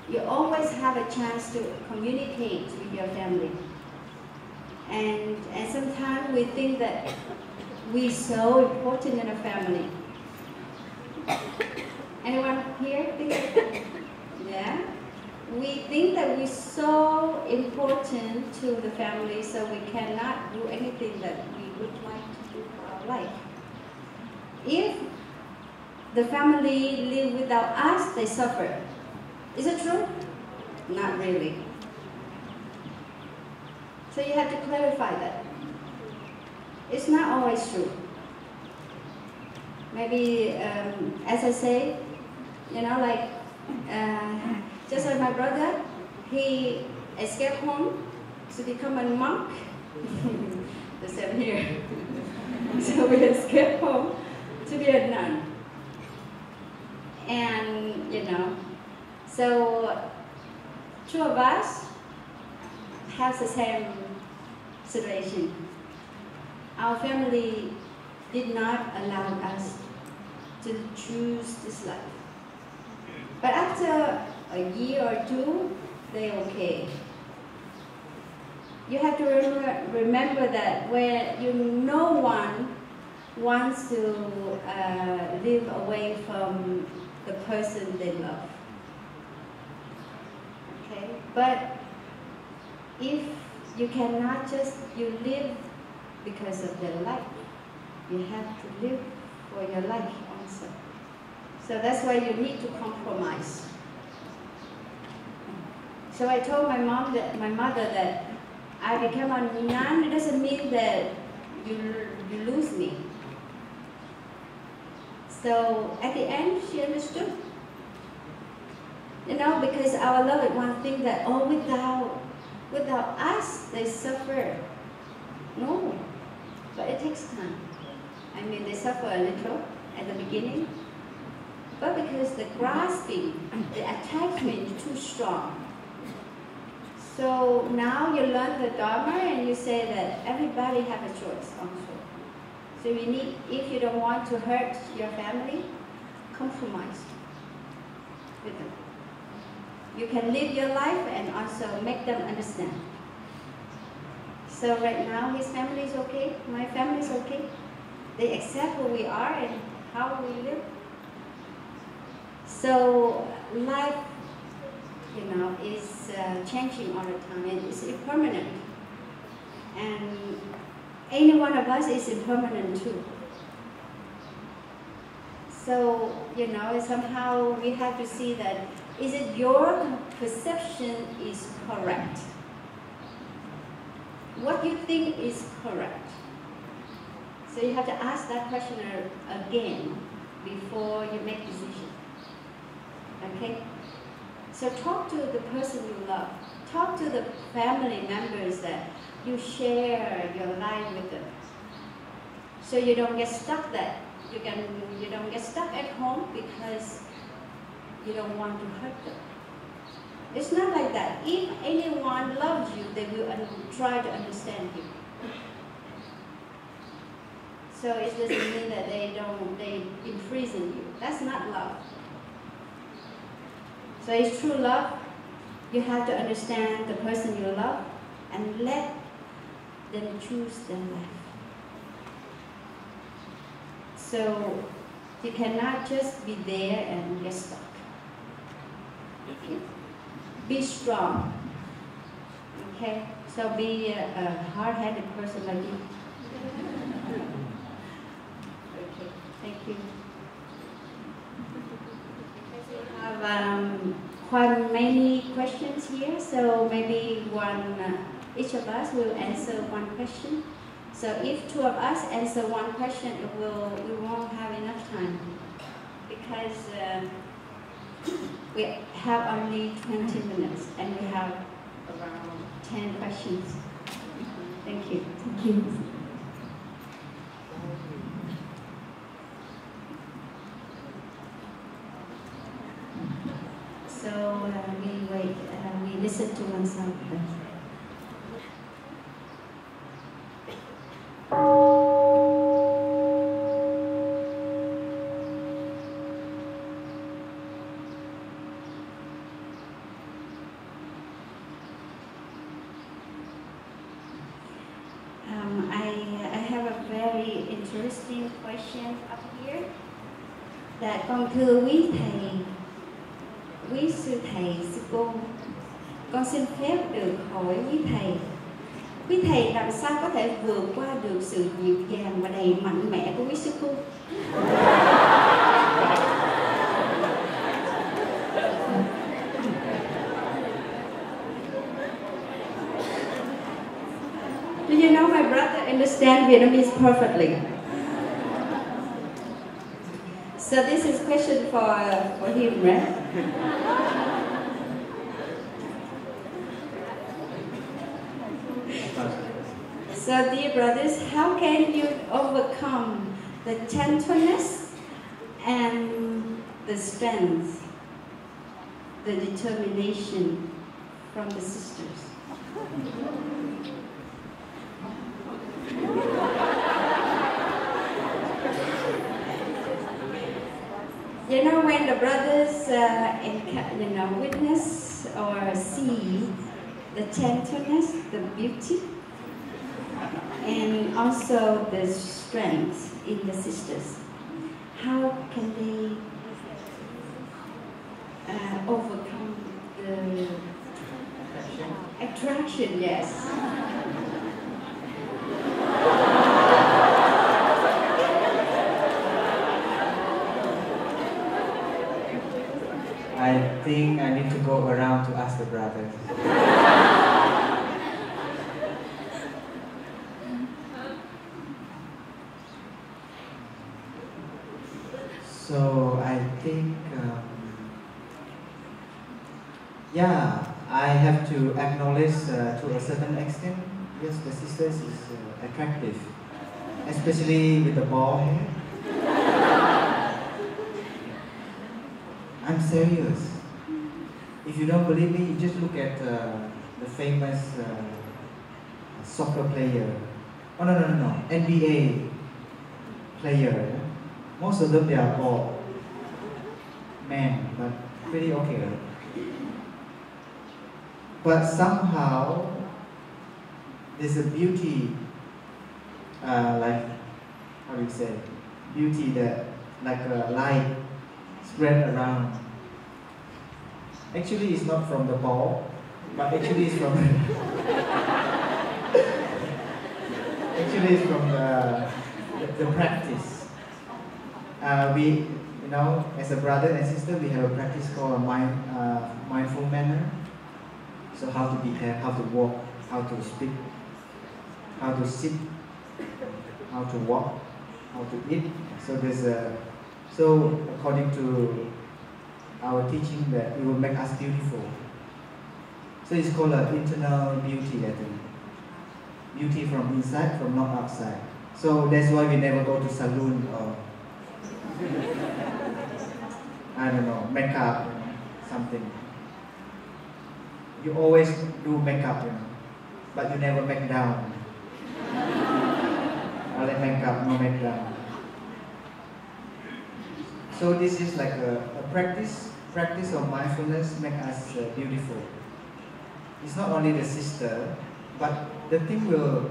You always have a chance to communicate with your family. And sometimes we think that we're so important in a family. Anyone here think that? Yeah? We think that we're so important to the family, so we cannot do anything that we would like to do for our life. If the family live without us, they suffer. Is it true? Not really. So you have to clarify that. It's not always true. Maybe, as I say, like, just like my brother, he escaped home to become a monk. The same here. So we escaped home to be a nun. And, so two of us have the same situation. Our family did not allow us to choose this life. But after a year or two, they're okay. You have to remember that when no one wants to live away from the person they love. Okay? But if you cannot just, you live because of their life, you have to live for your life also. So that's why you need to compromise. So I told my mother that I become a nun, it doesn't mean that you lose me. So at the end, she understood. You know, because our loved one think that, oh, without us, they suffer. No, but it takes time. I mean, they suffer a little at the beginning, but because the grasping, the attachment is too strong. So now you learn the Dharma and you say that everybody has a choice also. So you need, if you don't want to hurt your family, compromise with them. You can live your life and also make them understand. So right now his family is okay, my family is okay. They accept who we are and how we live. So life, you know, is changing all the time and it's impermanent. And any one of us is impermanent too. So, you know, somehow we have to see that, is it your perception is correct? What you think is correct? So you have to ask that question again before you make decision. Okay? So talk to the person you love. Talk to the family members that you share your life with them. So you don't get stuck that you don't get stuck at home because you don't want to hurt them. It's not like that. If anyone loves you, they will try to understand you. So it doesn't mean that they imprison you. That's not love. So it's true love. You have to understand the person you love and let them choose their life. So you cannot just be there and get stuck. Okay. Be strong. Okay? So be a hard-headed person like you. Okay, thank you. We have quite many questions here, so maybe each of us will answer one question. So if two of us answer one question, we won't have enough time because we have only 20 minutes and we have around 10 questions. Thank you. Thank you. So we wait, we listen to oneself. I have a very interesting question up here. That con thưa quý thầy, quý sư thầy, sư cô, con xin phép được hỏi quý thầy. Quý thầy làm sao có thể vượt qua được sự dịu dàng và đầy mạnh mẽ của quý sư cô? Do you know my brother understands Vietnamese perfectly? So this is a question for him, right? So dear brothers, how can you overcome the gentleness and the strength, the determination from the sisters? You know, when the brothers witness or see the gentleness, the beauty, and also the strength in the sisters, how can they overcome the Attraction? Attraction, yes. I think I need to go around to ask the brothers. So I think, yeah, I have to acknowledge to a certain extent, yes, the sisters is attractive, especially with the bald head. I'm serious. If you don't believe me, you just look at the famous soccer player. Oh no, NBA player. Most of them, they are bald men, but pretty okay. But somehow there's a beauty, like, how do you say, beauty that like a light spread around. Actually, it's not from the ball, but actually it's from actually it's from the practice. We, you know, as a brother and sister, we have a practice called mindful manner. So how to behave, how to walk, how to speak, how to sit, how to walk, how to eat. So there's a, so according to our teaching, that it will make us beautiful. So it's called an internal beauty, I think. Beauty from inside, from not outside. So that's why we never go to salon or I don't know, makeup, something. You always do makeup, but you never make down. Only makeup, no make down. So this is like a practice of mindfulness make us beautiful. It's not only the sister, but the thing will,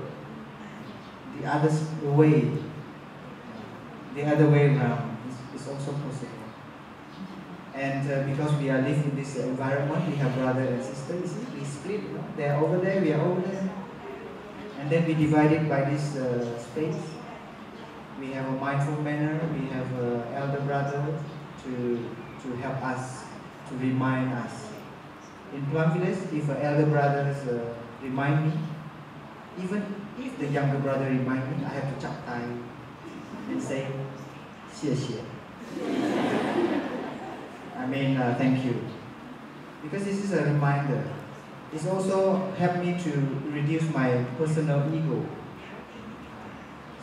the other way around is also possible. And because we are living in this environment, we have brother and sister, you see, we split, you know? They are over there, we are over there. And then we divide it by this space. We have a mindful manner, we have an elder brother to help us, to remind us. In Plum Village, if an elder brother remind me, even if the younger brother remind me, I have to chap tai and say, 谢谢. I mean, thank you. Because this is a reminder. It's also helped me to reduce my personal ego.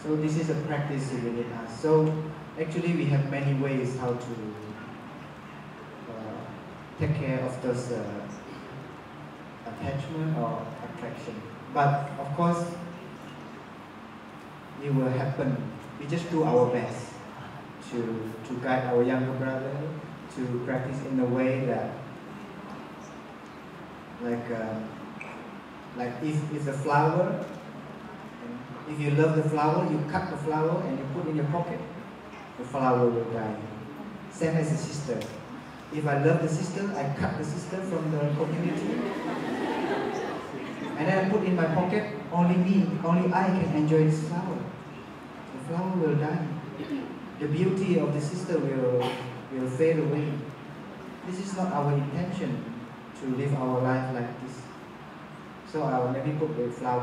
So this is a practice within us. So actually we have many ways how to take care of those attachment or attraction. But of course, it will happen. We just do our best to guide our younger brother to practice in a way that, like if the flower, if you love the flower, you cut the flower and you put in your pocket, the flower will die. Same as the sister. If I love the sister, I cut the sister from the community, and then I put in my pocket, only I can enjoy this flower. The flower will die. The beauty of the sister will fade away. This is not our intention to live our life like this. So I will maybe put the flower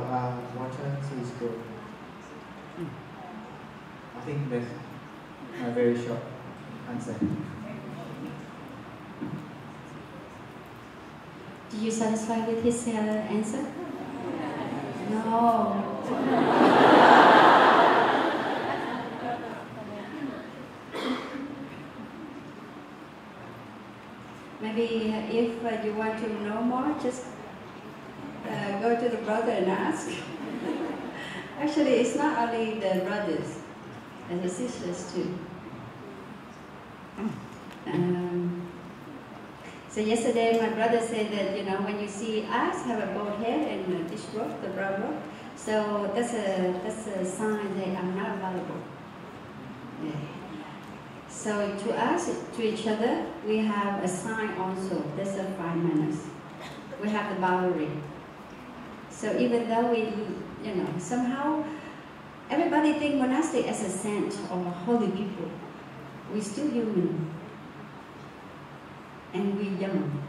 water, so it's good. I think that's my very short answer. Do you satisfied with his answer? No. Maybe if you want to know more, just go to the brother and ask. Actually, it's not only the brothers, and the sisters too. So yesterday my brother said that, you know, when you see us have a bald head and this rope, the brown rope, so that's a sign that I'm not available. Yeah. So to us, to each other, we have a sign also. That's a 5 manners. We have the boundary. So even though we, somehow everybody think monastic as a saint or holy people, we're still human. And we're young.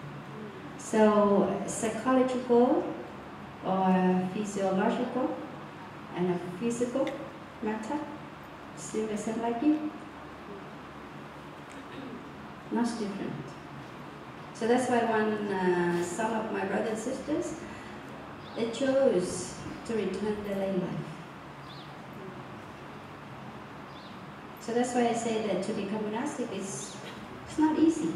So psychological or physiological and a physical matter still the same like you. Not different. So that's why some of my brothers and sisters, they chose to return to lay life. So that's why I say that to become monastic it's not easy.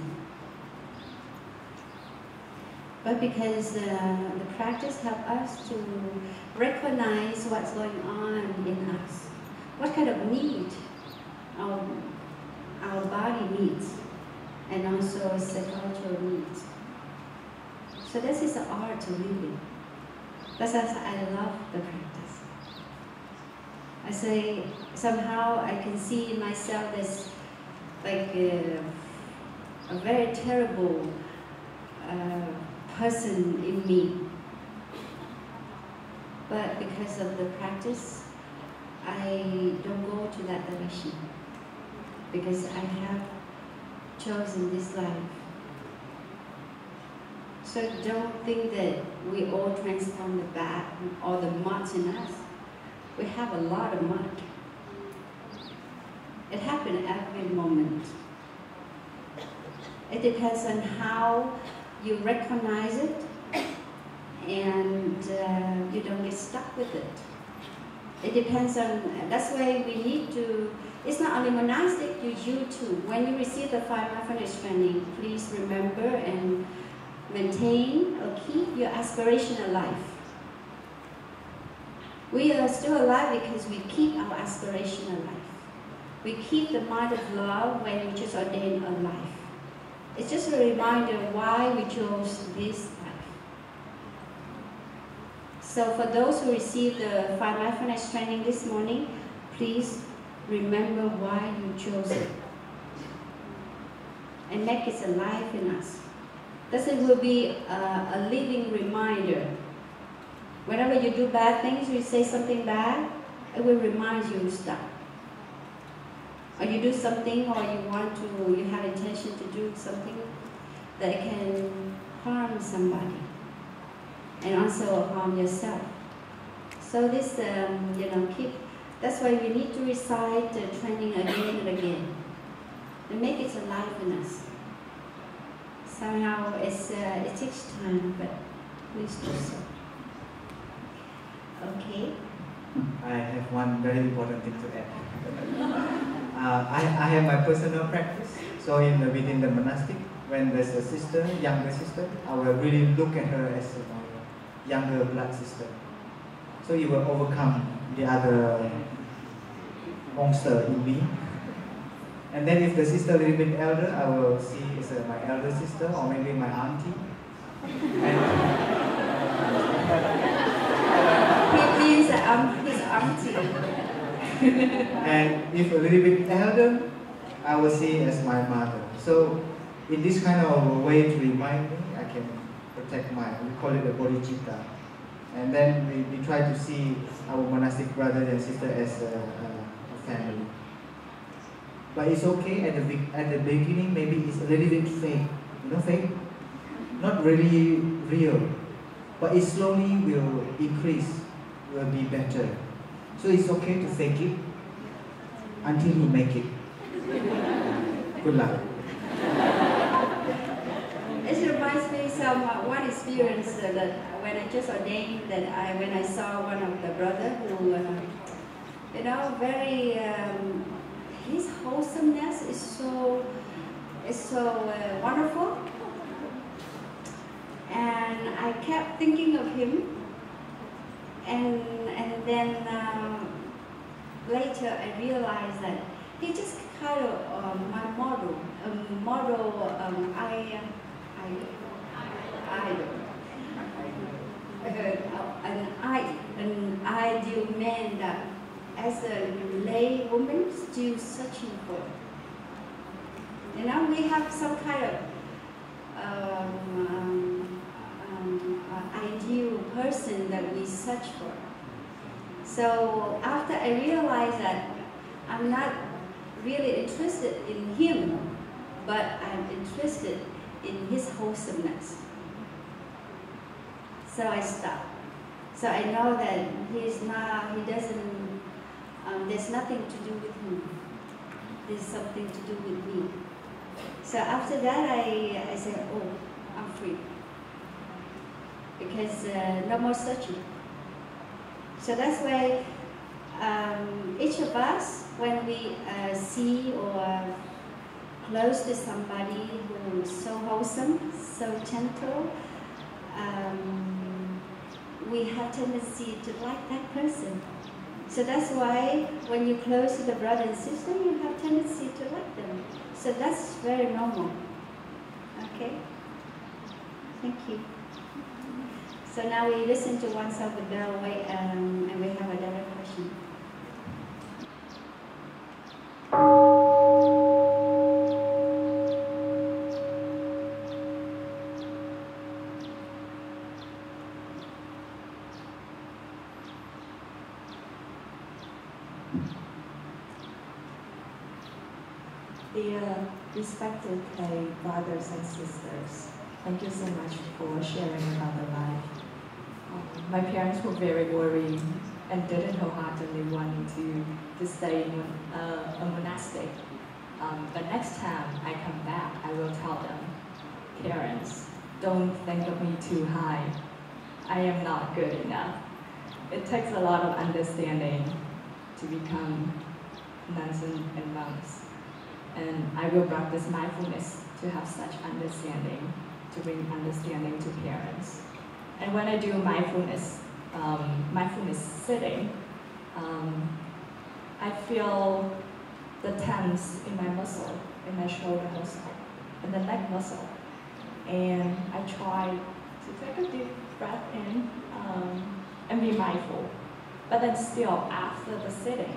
But because the practice helps us to recognize what's going on in us, what kind of need our body needs, and also psychological needs. So this is the art of living. That's why I love the practice. I say somehow I can see myself as like a very terrible person in me. But because of the practice, I don't go to that direction. Because I have chosen this life. So don't think that we all transform the bad or the mud in us. We have a lot of mud. It happens every moment. It depends on how you recognize it and you don't get stuck with it. It depends on, that's why we need to, it's not only monastic, you too. When you receive the 5 mindfulness training, please remember and maintain or keep your aspirational life. We are still alive because we keep our aspirational life. We keep the mind of love when we just ordain a life. It's just a reminder why we chose this life. So for those who received the 5 mindfulness training this morning, please remember why you chose it. And make it alive in us. Thus it will be a living reminder. Whenever you do bad things, you say something bad, it will remind you to stop. Or you do something or you have intention to do something that can harm somebody and also harm yourself. So this, that's why we need to recite the training again and again to make it alive in us. Somehow it takes time, but please do so. Okay. I have one very important thing to add. I have my personal practice. So within the monastic, when there's a sister, younger sister, I will really look at her as my younger blood sister. So you will overcome the other monster in me. And then if the sister a little bit elder, I will see as my elder sister or maybe my auntie. He means his auntie. And if a little bit elder, I will see as my mother. So in this kind of way to remind me, I can protect we call it the bodhicitta. And then we try to see our monastic brothers and sisters as a family. But it's okay at the beginning, maybe it's a little bit fake. You know fake? Not really real. But it slowly will increase, will be better. So it's okay to fake it until you make it. Good luck. It reminds me of one experience that when I just ordained, when I saw one of the brothers who, very, his wholesomeness is so wonderful. And I kept thinking of him. And then later I realized that he just kind of my model, an ideal man that as a lay woman still searching for. We have some kind of ideal person that we search for. So after I realized that I'm not really interested in him, but I'm interested in his wholesomeness. So I stopped. So I know that there's nothing to do with him. There's something to do with me. So after that, I said, oh, I'm free. Because no more searching. So that's why each of us, when we see or close to somebody who is so wholesome, so gentle, we have tendency to like that person. So that's why when you close to the brother and sister, you have tendency to like them. So that's very normal. Okay? Thank you. So now we listen to one song with Bell, and we have another question. Dear respected brothers and sisters, thank you so much for sharing about the life. My parents were very worried and didn't wholeheartedly want me to stay in a monastic. But next time I come back, I will tell them, parents, don't think of me too high. I am not good enough. It takes a lot of understanding to become nuns and monks. And I will practice mindfulness to have such understanding, to bring understanding to parents. And when I do mindfulness sitting, I feel the tense in my muscle, in my shoulder muscle, and the neck muscle. And I try to take a deep breath in and be mindful. But then still, after the sitting,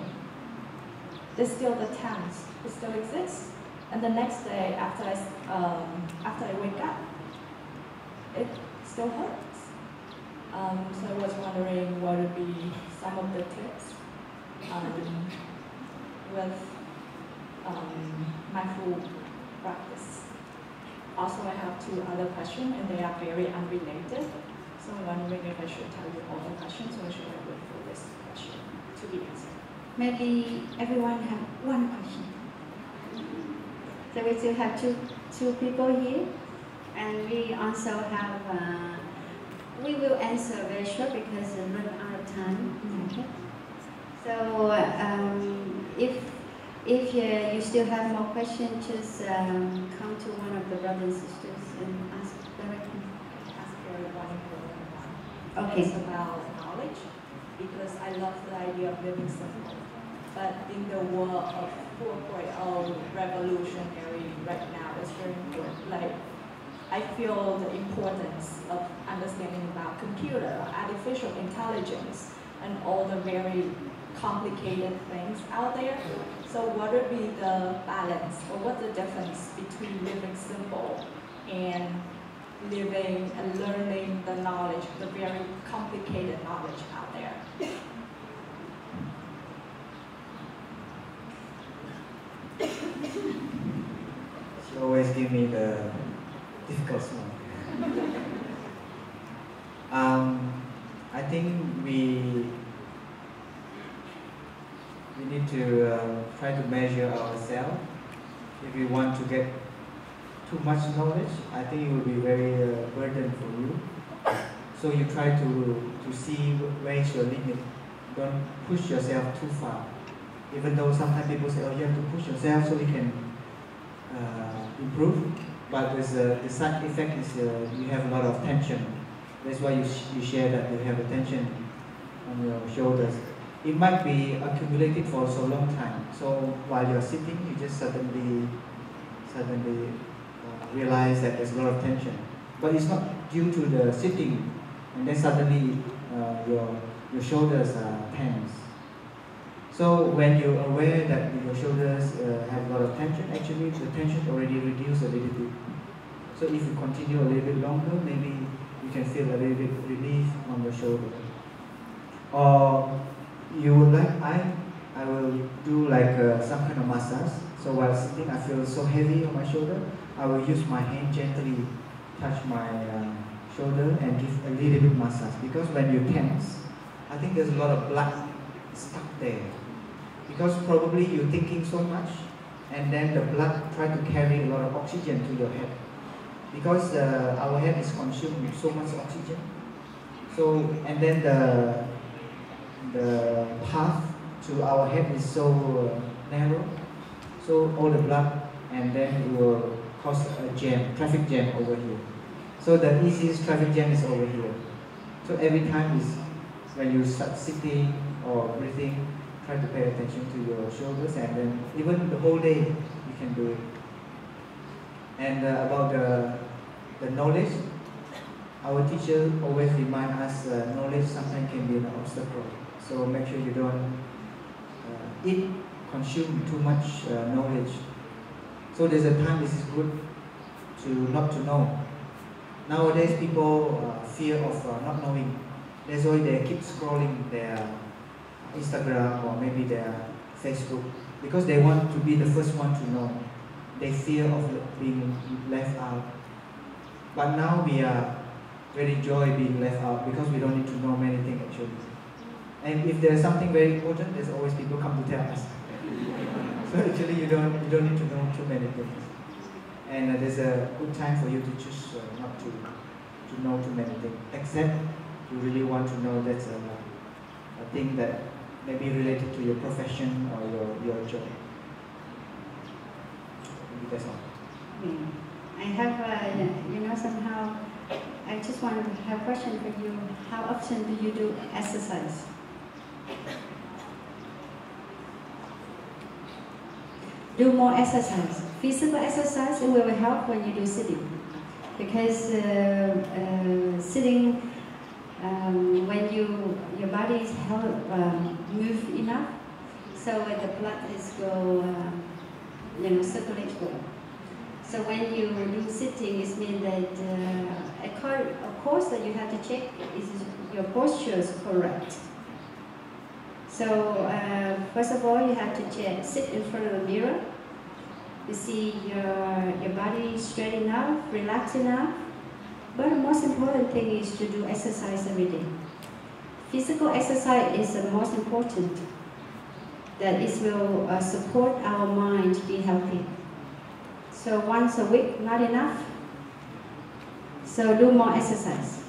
there's still the tense. It still exists. And the next day, after I wake up, it still hurts. So I was wondering what would be some of the tips with mindful practice. Also, I have two other questions, and they are very unrelated. So I'm wondering if I should tell you all the questions, or should I wait for this question to be answered? Maybe everyone have one question. So we still have two people here, and we also have, we will answer very short because we run out of time. Okay. So if you still have more questions, just come to one of the brothers and sisters and ask directly. Ask very one important one. Okay. It's about knowledge, because I love the idea of living simple. But in the world of 4.0 revolutionary right now, it's very important. Like, I feel the importance of understanding about computer, artificial intelligence, and all the very complicated things out there. So what would be the balance, or what's the difference between living simple and living and learning the knowledge, the very complicated knowledge out there? She always give me the difficult one. I think we need to try to measure ourselves. If we want to get too much knowledge, I think it will be very burden for you. So you try to see where is your limit. Don't push yourself too far. Even though sometimes people say, oh, you have to push yourself so you can improve. But the side effect is you have a lot of tension. That's why you share that you have a tension on your shoulders. It might be accumulated for so long time. So while you're sitting, you just suddenly realize that there's a lot of tension. But it's not due to the sitting, and then suddenly your shoulders are tense. So when you're aware that your shoulders have a lot of tension, actually the tension already reduced a little bit. So if you continue a little bit longer, maybe you can feel a little bit relief on your shoulder. Or you would like, I will do like some kind of massage. So while sitting, I feel so heavy on my shoulder. I will use my hand gently touch my shoulder and give a little bit massage. Because when you tense, I think there's a lot of blood stuck there. Because probably you're thinking so much, and then the blood try to carry a lot of oxygen to your head. Because our head is consuming so much oxygen. So, and then the path to our head is so narrow. So all the blood, and then it will cause a jam, traffic jam over here. So the easiest traffic jam is over here. So every time is when you start sitting or breathing, try to pay attention to your shoulders, and then even the whole day you can do it. And about the knowledge, our teacher always remind us knowledge sometimes can be an obstacle. So make sure you don't consume too much knowledge. So there's a time this is good to not to know. Nowadays people fear of not knowing. That's why they keep scrolling their Instagram or maybe their Facebook, because they want to be the first one to know. They fear of being left out. But now we are very enjoy being left out because we don't need to know many things actually. And if there's something very important, there's always people come to tell us. So actually you don't need to know too many things. And there's a good time for you to choose not to know too many things, except you really want to know that's a thing that may be related to your profession or your job. Maybe that's all. I have, somehow, I just wanted to have a question for you. How often do you do exercise? Do more exercise. Physical exercise, it will help when you do sitting. Because sitting, when your body is move enough, so when the blood is go, circulate well. So when you do sitting, it means that, of course, that you have to check is your posture is correct. So first of all, you have to check, sit in front of the mirror. You see your body straight enough, relaxed enough. But the most important thing is to do exercise every day. Physical exercise is the most important. That it will support our mind to be healthy. So once a week, not enough. So do more exercise.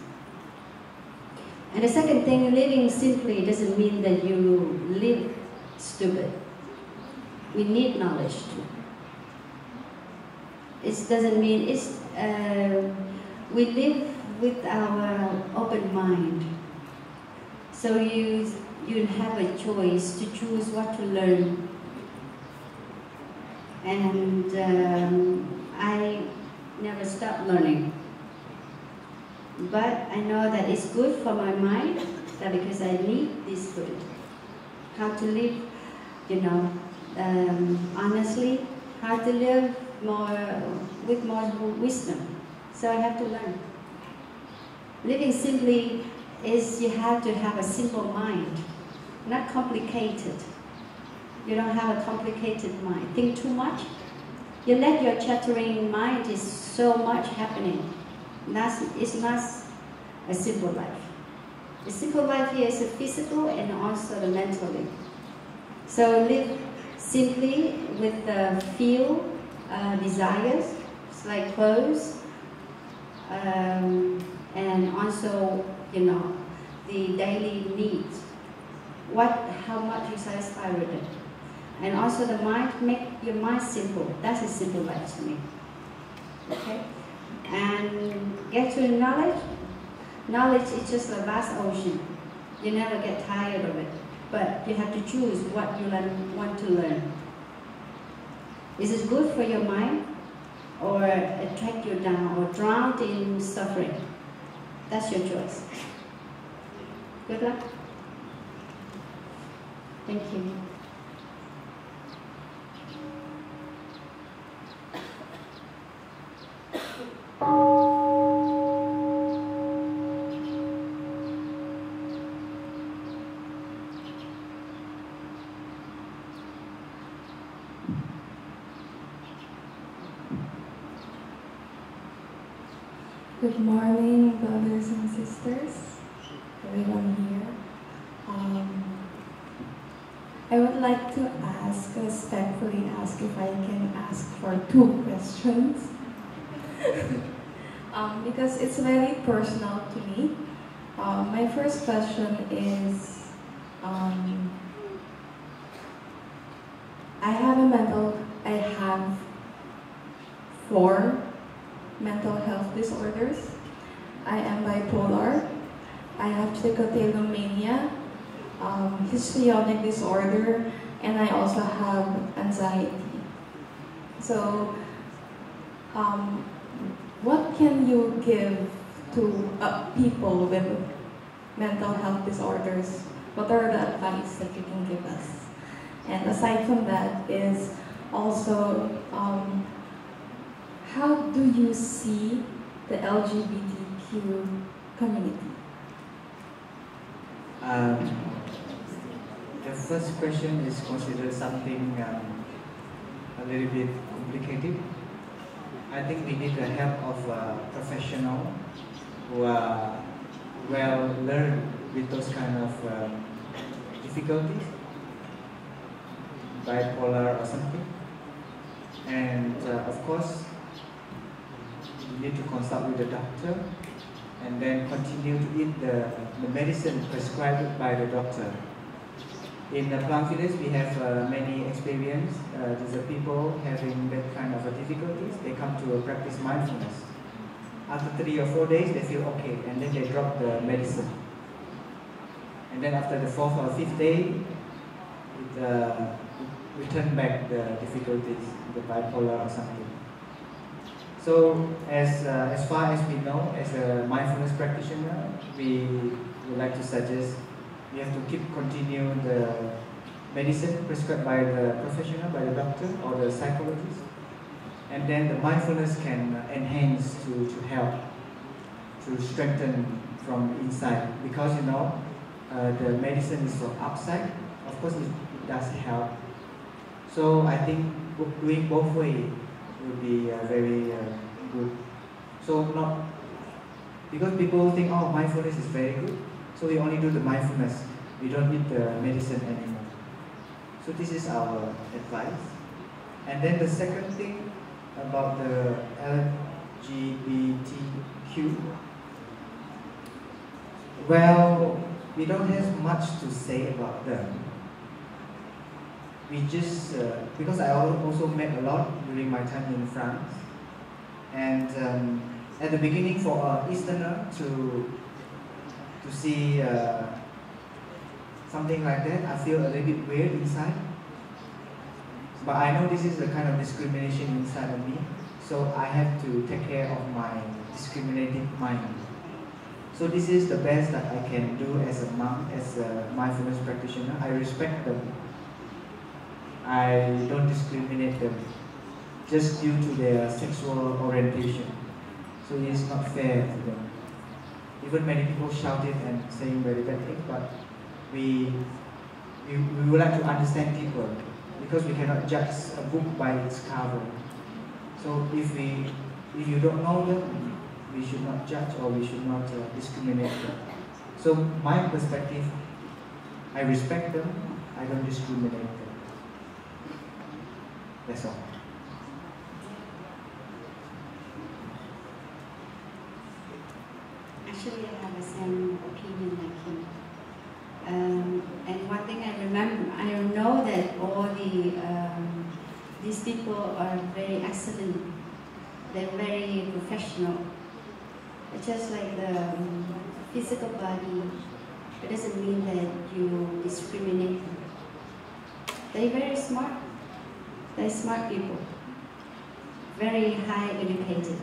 And the second thing, living simply doesn't mean that you live stupid. We need knowledge too. It doesn't mean we live with our open mind. So you have a choice to choose what to learn. And I never stop learning. But I know that it's good for my mind, that because I need this good. How to live, honestly, how to live with more wisdom. So I have to learn. Living simply is you have to have a simple mind, not complicated. You don't have a complicated mind. Think too much. You let your chattering mind is so much happening. It's not a simple life. The simple life here is the physical and also the mentally. So live simply with the few desires, it's like clothes, and also, the daily needs. How much you satisfy with it. And also the mind, make your mind simple. That's a simple life to me. Okay? And get to knowledge. Knowledge is just a vast ocean. You never get tired of it. But you have to choose what you want to learn. Is it good for your mind? Or attract you down? Or drown in suffering? That's your choice. Good luck. Thank you. Good morning, brothers and sisters, everyone here. I would like to respectfully ask if I can ask for 2 questions. Because it's very personal to me. My first question is, I have 4 mental health disorders. I am bipolar. I have trichotillomania, histrionic disorder, and I also have anxiety. So, what can you give to people with mental health disorders? What are the advice that you can give us? And aside from that is also, how do you see the LGBTQ community? The first question is considered something a little bit complicated. I think we need the help of a professional who are well learned with those kind of difficulties, bipolar or something. And of course, you need to consult with the doctor and then continue to eat the medicine prescribed by the doctor. In the Plum Village, we have many experience. These are people having that kind of difficulties. They come to practice mindfulness. After 3 or 4 days, they feel okay, and then they drop the medicine. And then after the 4th or 5th day, it return back the difficulties, the bipolar or something. So, as far as we know, as a mindfulness practitioner, we would like to suggest you have to continue the medicine prescribed by the professional, by the doctor or the psychologist. And then the mindfulness can enhance to help, to strengthen from inside. Because the medicine is from outside, of course it does help. So I think doing both ways would be very good. So because people think, oh, mindfulness is very good, so we only do the mindfulness. We don't need the medicine anymore. So this is our advice. And then the second thing about the LGBTQ. Well, we don't have much to say about them. We just, because I also met a lot during my time in France. And at the beginning, for an Easterner to see something like that, I feel a little bit weird inside. But I know this is a kind of discrimination inside of me, so I have to take care of my discriminating mind. So this is the best that I can do as a monk, as a mindfulness practitioner. I respect them. I don't discriminate them just due to their sexual orientation. So it is not fair to them. Even many people shouted and saying very bad things, but we would like to understand people, because we cannot judge a book by its cover. So if you don't know them, we should not judge or we should not discriminate them. So my perspective, I respect them, I don't discriminate them. That's all. Actually, I have the same opinion like him. And one thing I remember, I know that all these people are very excellent. They're very professional. It's just like the physical body. It doesn't mean that you discriminate them. They're very smart. They're smart people. Very high educated.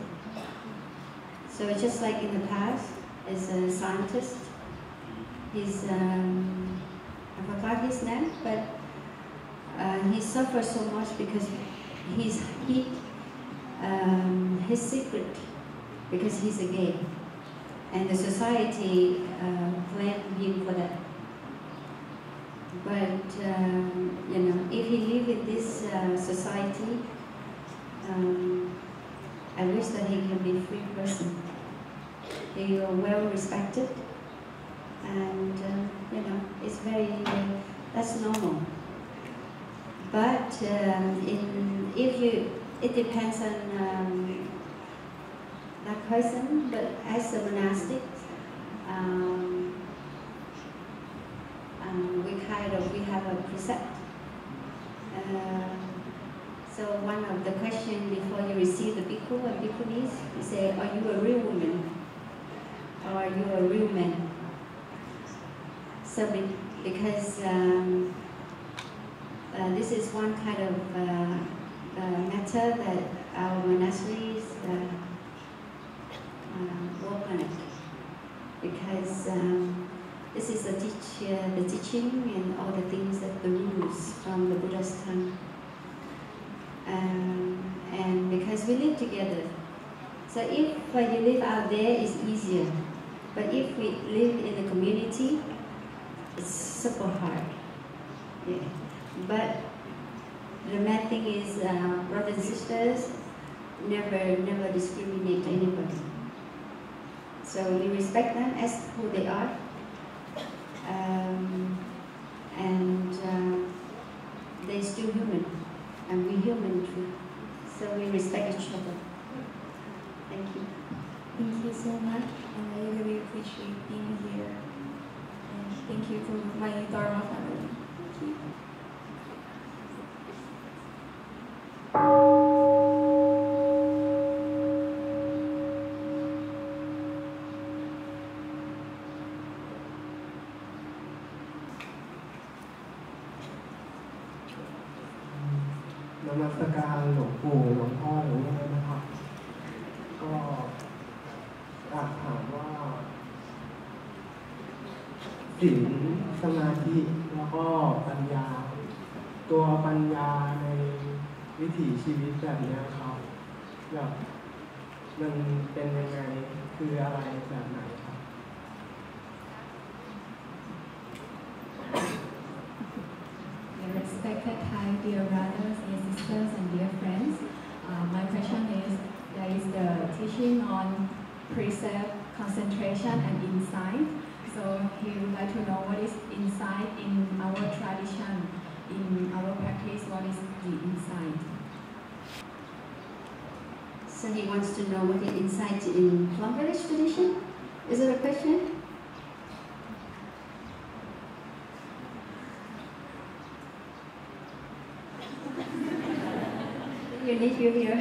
So it's just like in the past, as a scientist, I forgot his name, but he suffers so much because his secret, because he's a gay, and the society blamed him for that. But if he live in this society, I wish that he can be a free person. He was well respected, and you know, it's very that's normal. But it depends on that person. But as a monastic, we have a precept. So one of the questions before you receive the bhikkhu and bhikkhunis, you say, are you a real woman? Or are you a real man? So because this is one kind of matter that our monasteries work on it. Because this is the teaching and all the things that the rules from the Buddha's time. And because we live together, so if you live out there, it's easier. But if we live in a community, it's super hard. Yeah. But the main thing is, brothers and sisters, never discriminate anybody. So we respect them as who they are, and they're still human, and we're human too. So we respect each other. Thank you. Thank you so much. I really appreciate being here. And thank you for my Dharma family. Thank you. นมัสการหลวงปู่หลวงพ่อหรือว่านะครับก็อยากถามว่าศีลสมาธิแล้วก็ปัญญาตัวปัญญาในวิถีชีวิตแบบนี้ครับแบบมันเป็นยังไงคืออะไรแบบไหนครับ Respected Thai dear brothers and sisters and dear friends, my question is, there is the teaching on precept, concentration and insight. So he would like to know what is insight in our tradition, in our practice, what is the insight? So he wants to know what is insight in Plum Village tradition? Is it a question? You need you here.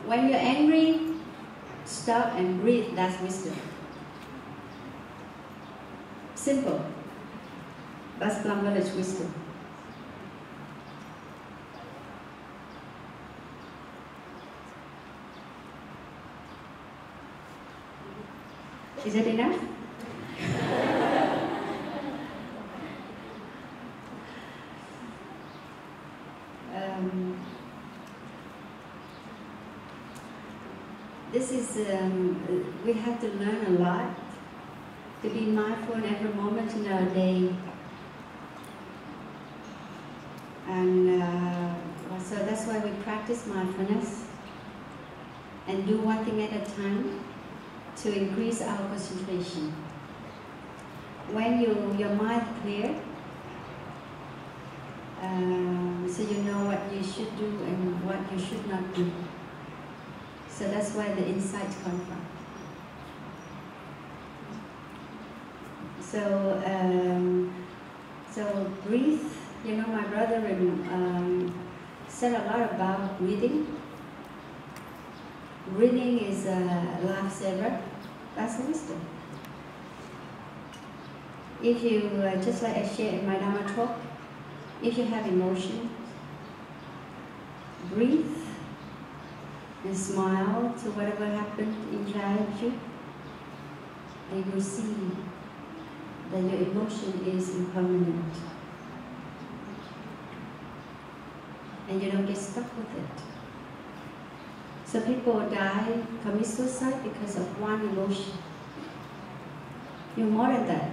When you're angry, stop and breathe. That's wisdom. Simple. That's Plum Village wisdom. Is it enough? This is, we have to learn a lot to be mindful in every moment in our day. And so that's why we practice mindfulness and do one thing at a time to increase our concentration. When your mind is clear, so you know what you should do and what you should not do. So that's where the insights come from. So breathe. You know, my brother said a lot about breathing. Breathing is a lifesaver. That's wisdom. If you, just like I shared in my Dhamma talk, if you have emotion, breathe and smile to whatever happened inside you, and you see that your emotion is impermanent. And you don't get stuck with it. So people die, commit suicide because of one emotion. You're more than that.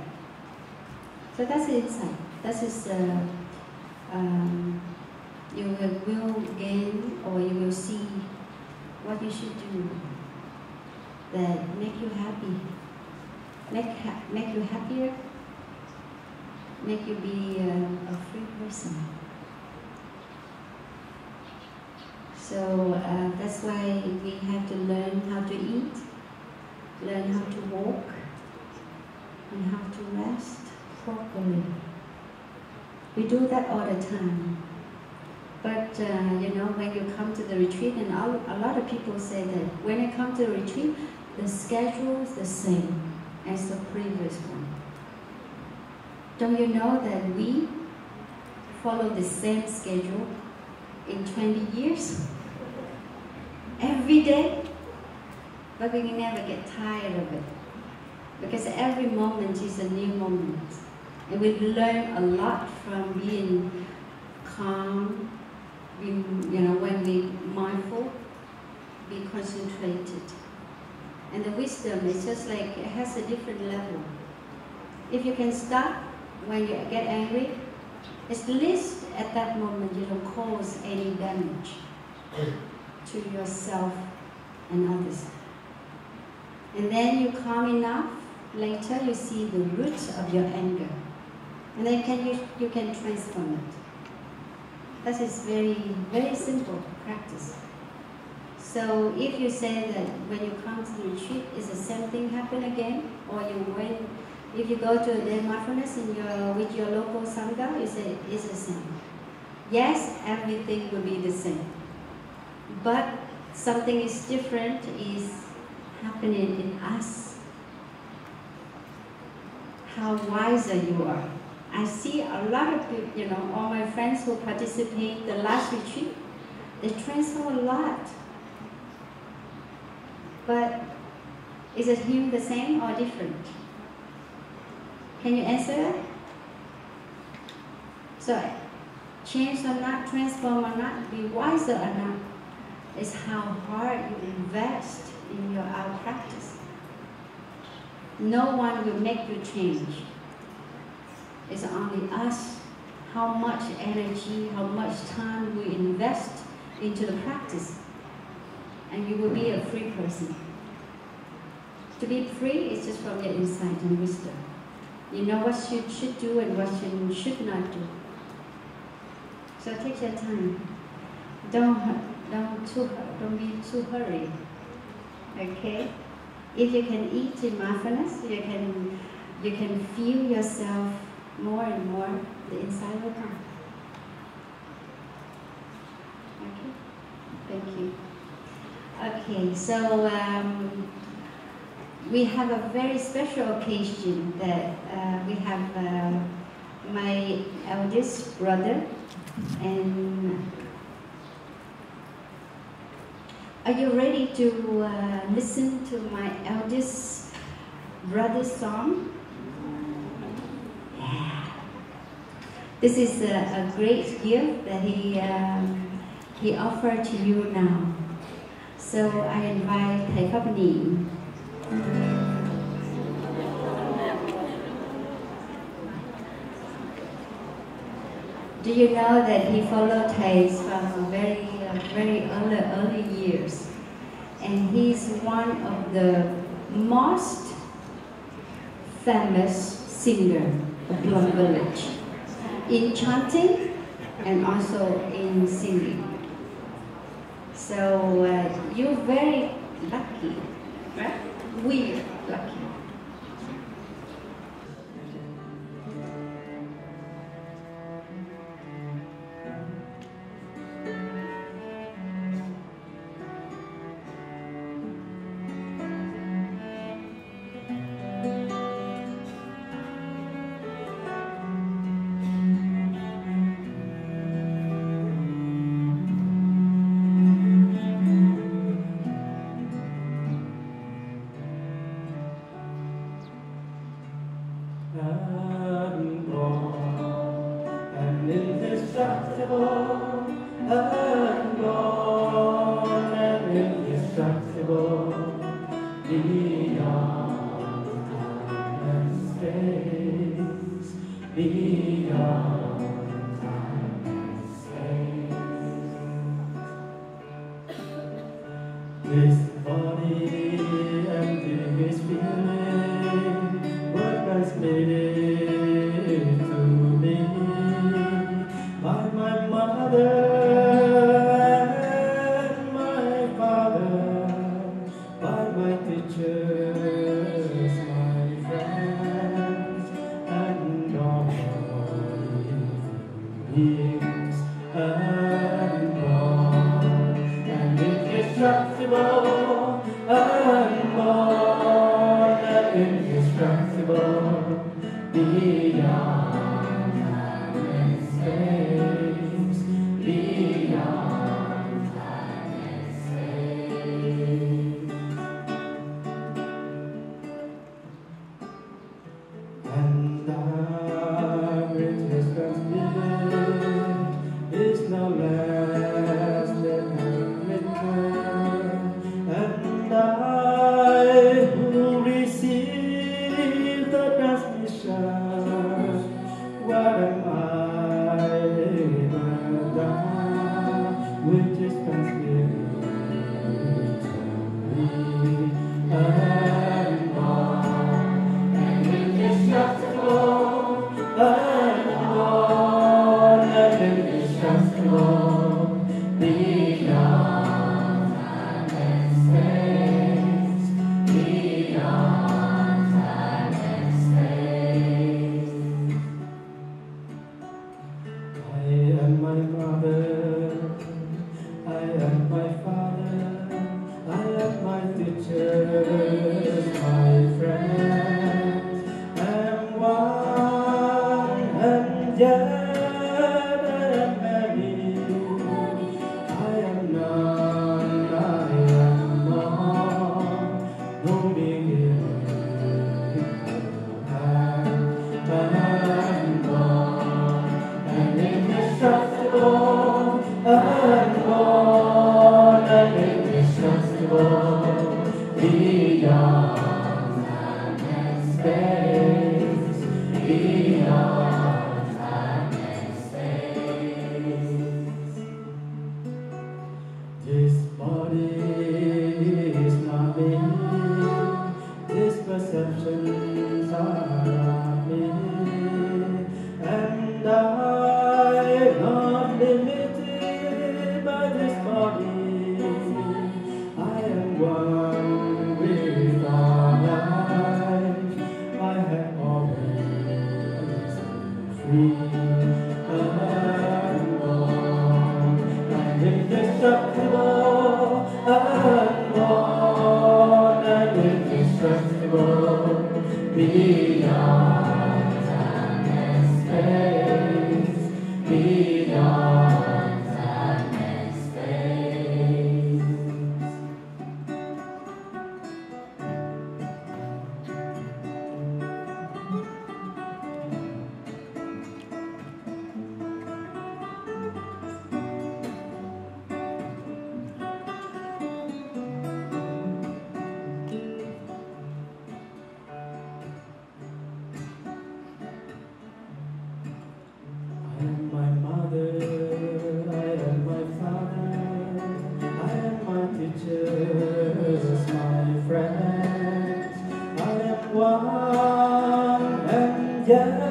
So that's the insight. That is you will gain or you will see what you should do that make you happy, make you happier, make you be a free person. So that's why we have to learn how to eat, learn how to walk, and how to rest properly. We do that all the time. But you know, when you come to the retreat, and a lot of people say that when I come to the retreat, the schedule is the same as the previous one. Don't you know that we follow the same schedule in 20 years? Every day? But we can never get tired of it. Because every moment is a new moment. And we learn a lot from being calm, when we mindful, be concentrated. And the wisdom is just like, it has a different level. If you can stop when you get angry, at least at that moment you don't cause any damage to yourself and others. And then you calm enough, later you see the roots of your anger. And then you can transform it. That is very, very simple practice. So if you say that when you come to the retreat, is the same thing happen again? Or if you go to the mindfulness with your local Sangha, you say it's the same. Yes, everything will be the same. But something is different is happening in us. How wiser you are. I see a lot of people, all my friends who participate the last retreat, they transform a lot. But is it him the same or different? Can you answer that? So, change or not, transform or not, be wiser or not, is how hard you invest in your art practice. No one will make you change. It's only us, how much energy, how much time we invest into the practice. And you will be a free person. To be free is just from your insight and wisdom. You know what you should do and what you should not do. So take your time. Don't be too hurried. Okay? If you can eat in mindfulness, you can feel yourself more and more, the inside will come. Okay? Thank you. Okay, so we have a very special occasion that we have my eldest brother, and are you ready to listen to my eldest brother's song? Yeah. This is a great gift that he offered to you now. So I invite Thầy Pháp Niệm. Do you know that he followed Thầy from very early years, and he's one of the most famous singer of LUONG village in chanting and also in singing. So you're very lucky, right? We're lucky. Beyond time and space. my friends, and all beings unborn and indestructible, unborn and indestructible, beyond time and space, beyond time and space. And our greatest transmission is no less than commitment. And I who receive the transmission, what am I but that which is transmitted to me? Unborn and indestructible, unborn and indestructible, beyond time and space, beyond time and space. I am my mother, I am my father, I am my teachers, my friends. I am one and yet I am many. I am none, I am more, no beginning, no end. Unborn and indestructible, unborn and indestructible, beyond time and space, beyond time and space. This body is not me, these perceptions are not me, and I'm not limited by this body. I am one with all life. I have always been free, unborn and indestructible, unborn and indestructible, beyond time and space, beyond time and space. I am my mother, I am my father, I am my teachers, my friends. I am one and yet I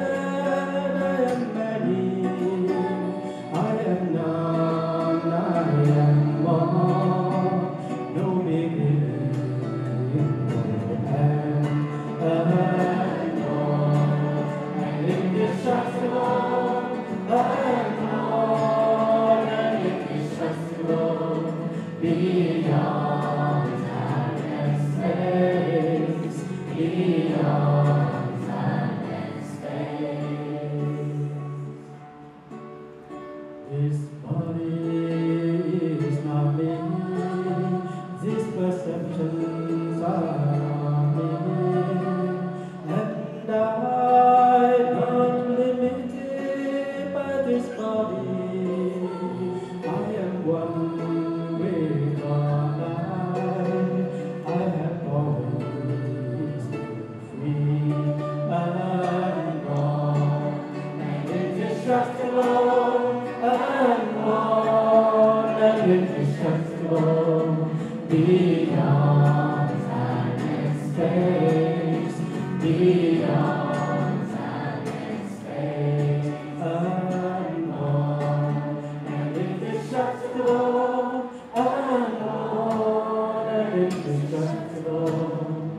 am many. I am none, I am more, no beginning, no end. Unborn and indestructible, unborn and indestructible, beyond time and space, beyond time and space. This body is not me, these perceptions are not me, and I'm not limited by this body. I am one with all life. I have always been free, unborn and indestructible, unborn and indestructible, beyond time and space, beyond time and space. Unborn and indestructible, unborn and indestructible,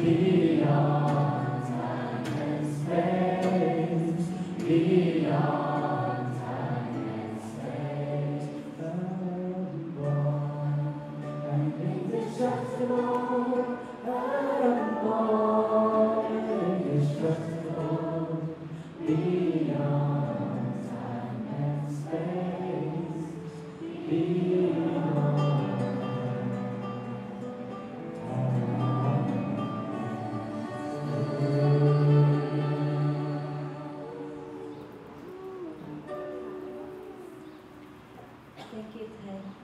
beyond time and space, beyond time and space, unborn, and indestructible, unborn, indestructible, beyond time and space, beyond. Thank you, thầy.